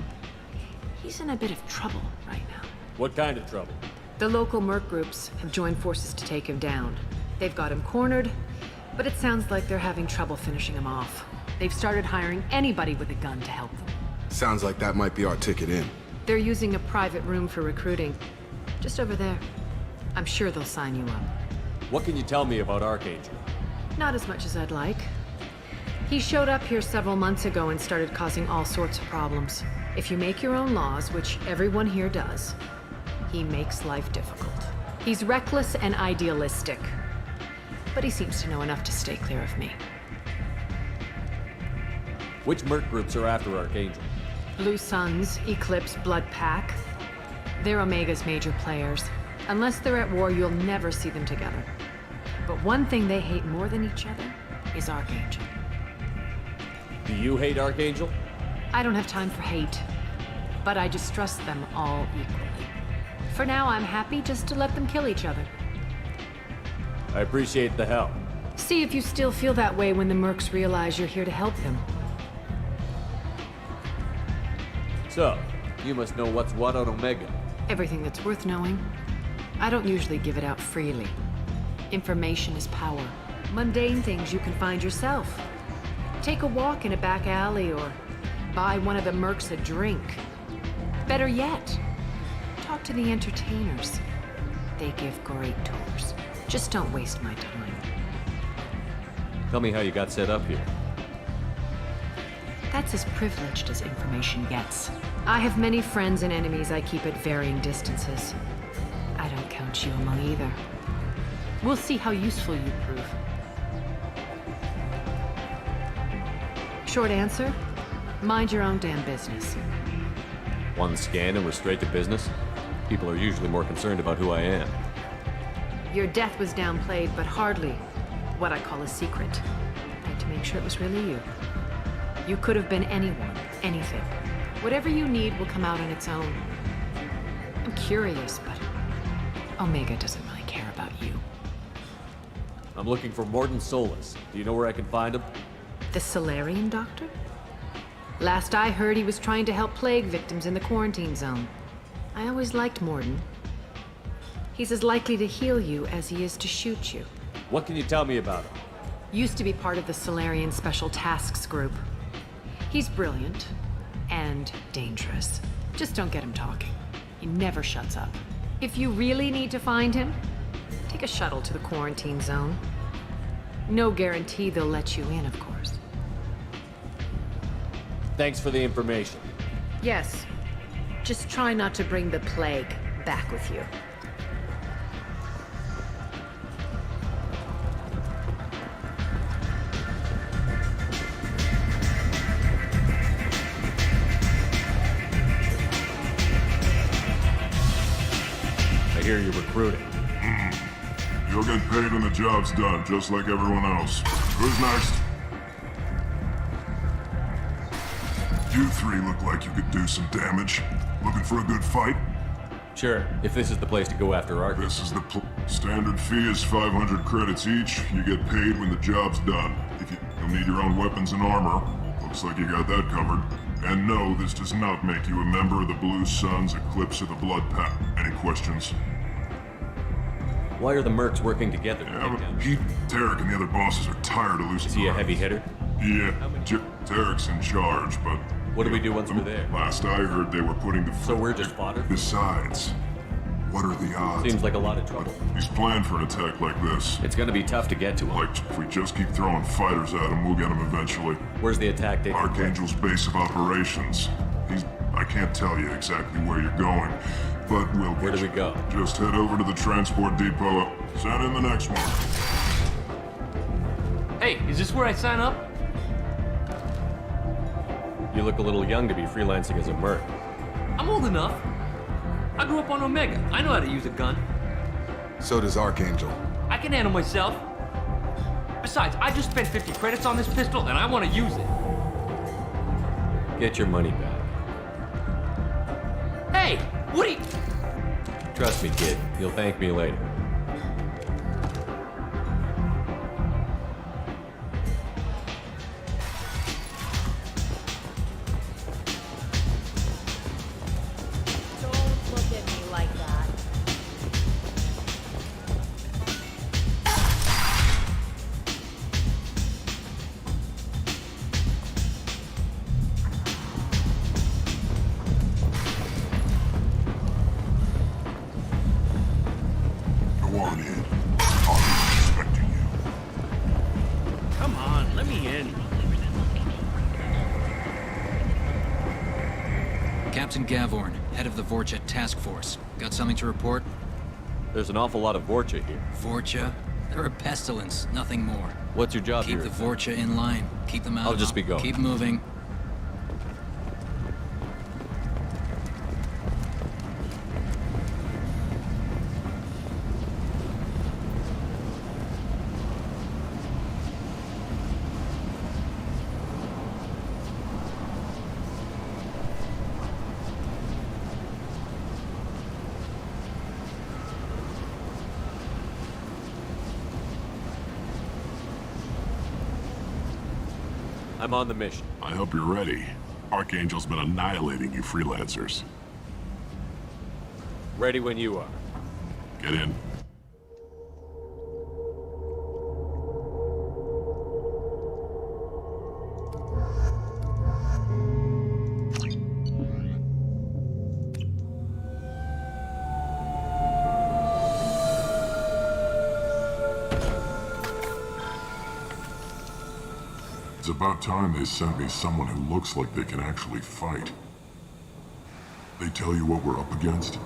He's in a bit of trouble right now. What kind of trouble? The local merc groups have joined forces to take him down. They've got him cornered, but it sounds like they're having trouble finishing him off. They've started hiring anybody with a gun to help them. Sounds like that might be our ticket in. They're using a private room for recruiting. Just over there. I'm sure they'll sign you up. What can you tell me about Archangel? Not as much as I'd like. He showed up here several months ago and started causing all sorts of problems. If you make your own laws, which everyone here does, he makes life difficult. He's reckless and idealistic. But he seems to know enough to stay clear of me. Which merc groups are after Archangel? Blue Suns, Eclipse, Blood Pack. They're Omega's major players. Unless they're at war, you'll never see them together. But one thing they hate more than each other is Archangel. Do you hate Archangel? I don't have time for hate, but I distrust them all equally. For now, I'm happy just to let them kill each other. I appreciate the help. See if you still feel that way when the mercs realize you're here to help them. So, you must know what's what on Omega. Everything that's worth knowing. I don't usually give it out freely. Information is power. Mundane things you can find yourself. Take a walk in a back alley or buy one of the mercs a drink. Better yet, talk to the entertainers. They give great tours. Just don't waste my time. Tell me how you got set up here. That's as privileged as information gets. I have many friends and enemies I keep at varying distances. I don't count you among either. We'll see how useful you prove. Short answer, mind your own damn business. One scan and we're straight to business? People are usually more concerned about who I am. Your death was downplayed, but hardly what I call a secret. I had to make sure it was really you. You could have been anyone, anything. Whatever you need will come out on its own. I'm curious, but Omega doesn't really care about you. I'm looking for Mordin Solus. Do you know where I can find him? The Solarian doctor? Last I heard, he was trying to help plague victims in the quarantine zone. I always liked Mordin. He's as likely to heal you as he is to shoot you. What can you tell me about him? Used to be part of the Solarian Special Tasks Group. He's brilliant and dangerous. Just don't get him talking. He never shuts up. If you really need to find him, take a shuttle to the quarantine zone. No guarantee they'll let you in, of course. Thanks for the information. Yes. Just try not to bring the plague back with you. I hear you're recruiting. You'll get paid when the job's done, just like everyone else. Who's next? You three look like you could do some damage. Looking for a good fight? Sure, if this is the place to go after Ark. This is the standard fee is 500 credits each. You get paid when the job's done. You'll need your own weapons and armor. Looks like you got that covered. And no, this does not make you a member of the Blue Suns, Eclipse, or the Blood Pack. Any questions? Why are the mercs working together? Tarek and the other bosses are tired of losing. Is he a heavy hitter? Yeah, Tarek's in charge, but... What do we do once we're there? Last I heard, they were putting the... So we're just fodder? Besides, what are the odds? Seems like a lot of trouble. He's planned for an attack like this. It's gonna be tough to get to him. Like, if we just keep throwing fighters at him, we'll get him eventually. Where's the attack taking place? Archangel's base of operations. I can't tell you exactly where you're going, but we'll get Where do we go? Just head over to the transport depot. Send in the next one. Hey, is this where I sign up? You look a little young to be freelancing as a merc. I'm old enough. I grew up on Omega. I know how to use a gun. So does Archangel. I can handle myself. Besides, I just spent 50 credits on this pistol and I want to use it. Get your money back. Hey, what are you... Trust me, kid. You'll thank me later. Don't look at me like Captain Gavorn, head of the Vorcha Task Force. Got something to report? There's an awful lot of Vorcha here. Vorcha? They're a pestilence, nothing more. What's your job Keep here? the Vorcha in line. Keep them out. I'll just be going. Keep moving. I'm on the mission. I hope you're ready. Archangel's been annihilating you freelancers. Ready when you are. Get in. It's about time they sent me someone who looks like they can actually fight. They tell you what we're up against?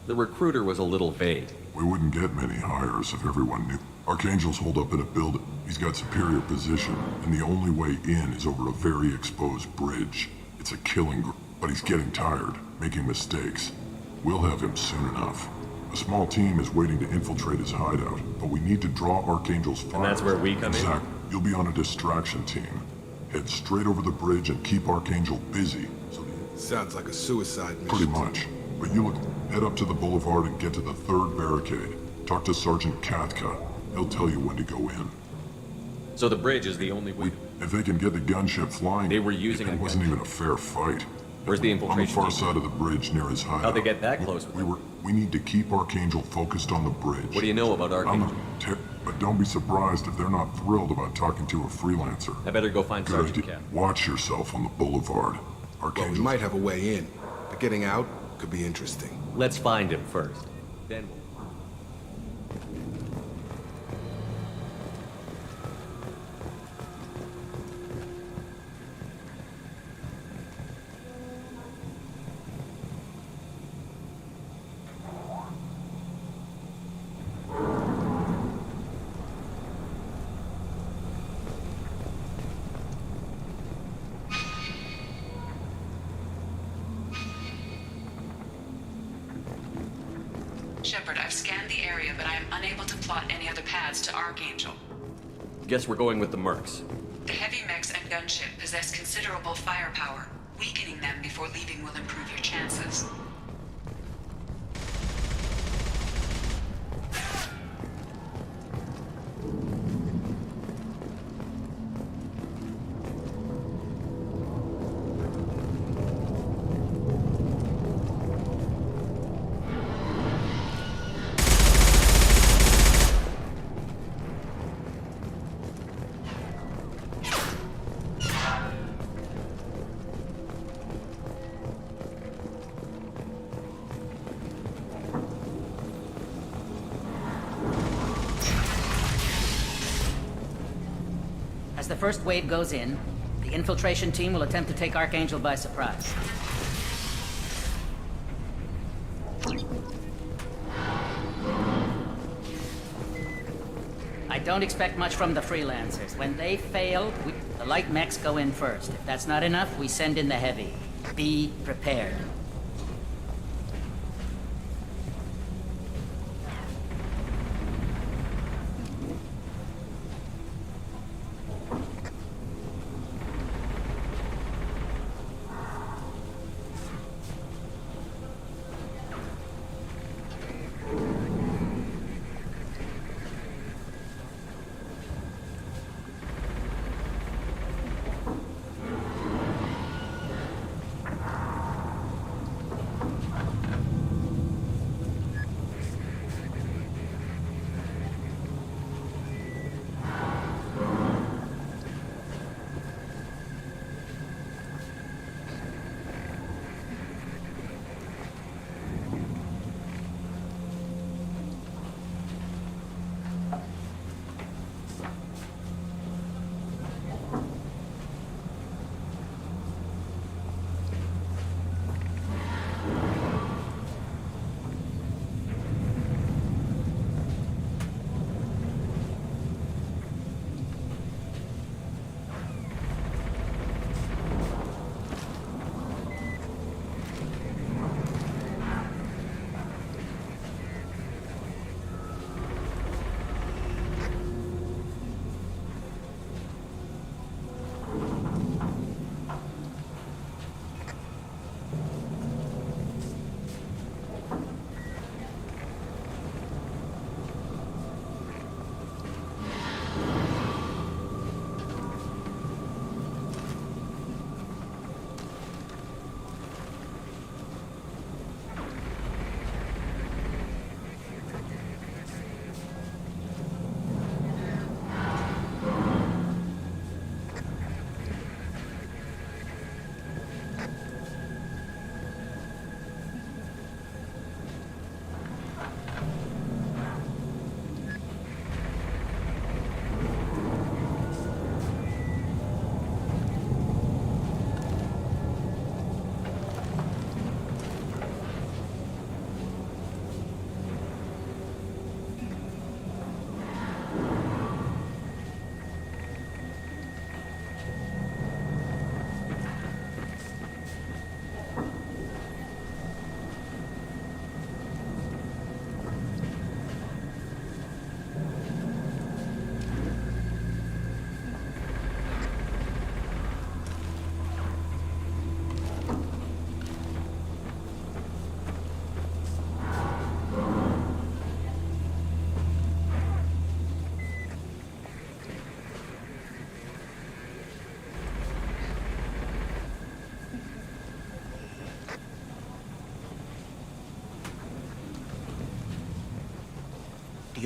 The recruiter was a little vague. We wouldn't get many hires if everyone knew. Archangel's holed up in a building. He's got superior position, and the only way in is over a very exposed bridge. It's a killing but he's getting tired, making mistakes. We'll have him soon enough. A small team is waiting to infiltrate his hideout, but we need to draw Archangel's fire. And that's where we come in? You'll be on a distraction team. Head straight over the bridge and keep Archangel busy. Sounds like a suicide mission. Pretty much. But you head up to the boulevard and get to the 3rd barricade. Talk to Sergeant Katka. He'll tell you when to go in. So the bridge is the only way. If they can get the gunship flying, they were using it wasn't even a fair fight. Where's the infiltration? On the far side of the bridge near his hideout. How'd they get that close? We need to keep Archangel focused on the bridge. What do you know about Archangel? But don't be surprised if they're not thrilled about talking to a freelancer. I better go find Sergeant Cat. Watch yourself on the boulevard. Well, we might have a way in, but getting out could be interesting. Let's find him first. Then we'll... Shepard, I've scanned the area, but I am unable to plot any other paths to Archangel. Guess we're going with the Mercs. The heavy mechs and gunship possess considerable firepower. Weakening them before leaving will improve your chances. As the first wave goes in, the infiltration team will attempt to take Archangel by surprise. I don't expect much from the freelancers. When they fail, the light mechs go in first. If that's not enough, we send in the heavy. Be prepared.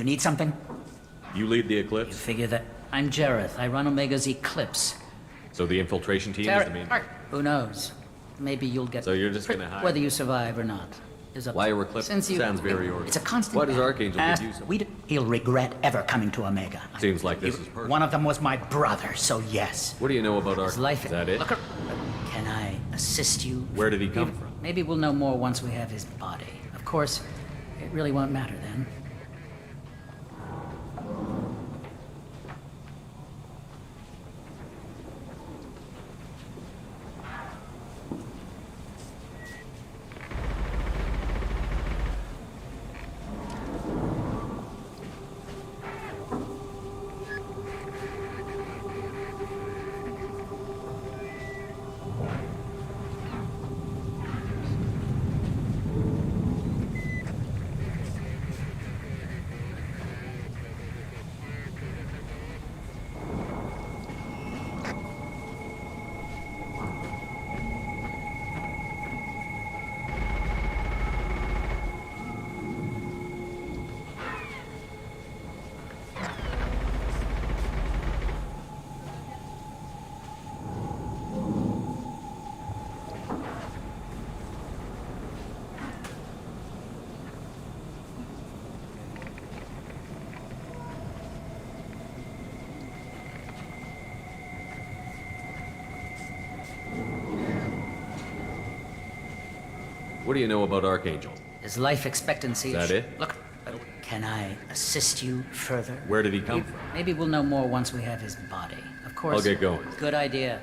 You need something? You lead the Eclipse? You figure that... I'm Jareth. I run Omega's Eclipse. So the infiltration team is the main... Who knows? Maybe you'll get... So you're just gonna hide? Whether you survive or not is up to Liar you. Eclipse Since you... sounds very ordinary. It's a constant... Why does Archangel give you some? He'll regret ever coming to Omega. Seems like this is personal. One of them was my brother, so yes. What do you know about His Archangel? life... Is that it? Look, can I assist you? Where did he come from? Maybe we'll know more once we have his body. Of course, it really won't matter then. What do you know about Archangel? His life expectancy Is that it? Look, can I assist you further? Where did he come from? Maybe we'll know more once we have his body. Of course. I'll get going. Good idea.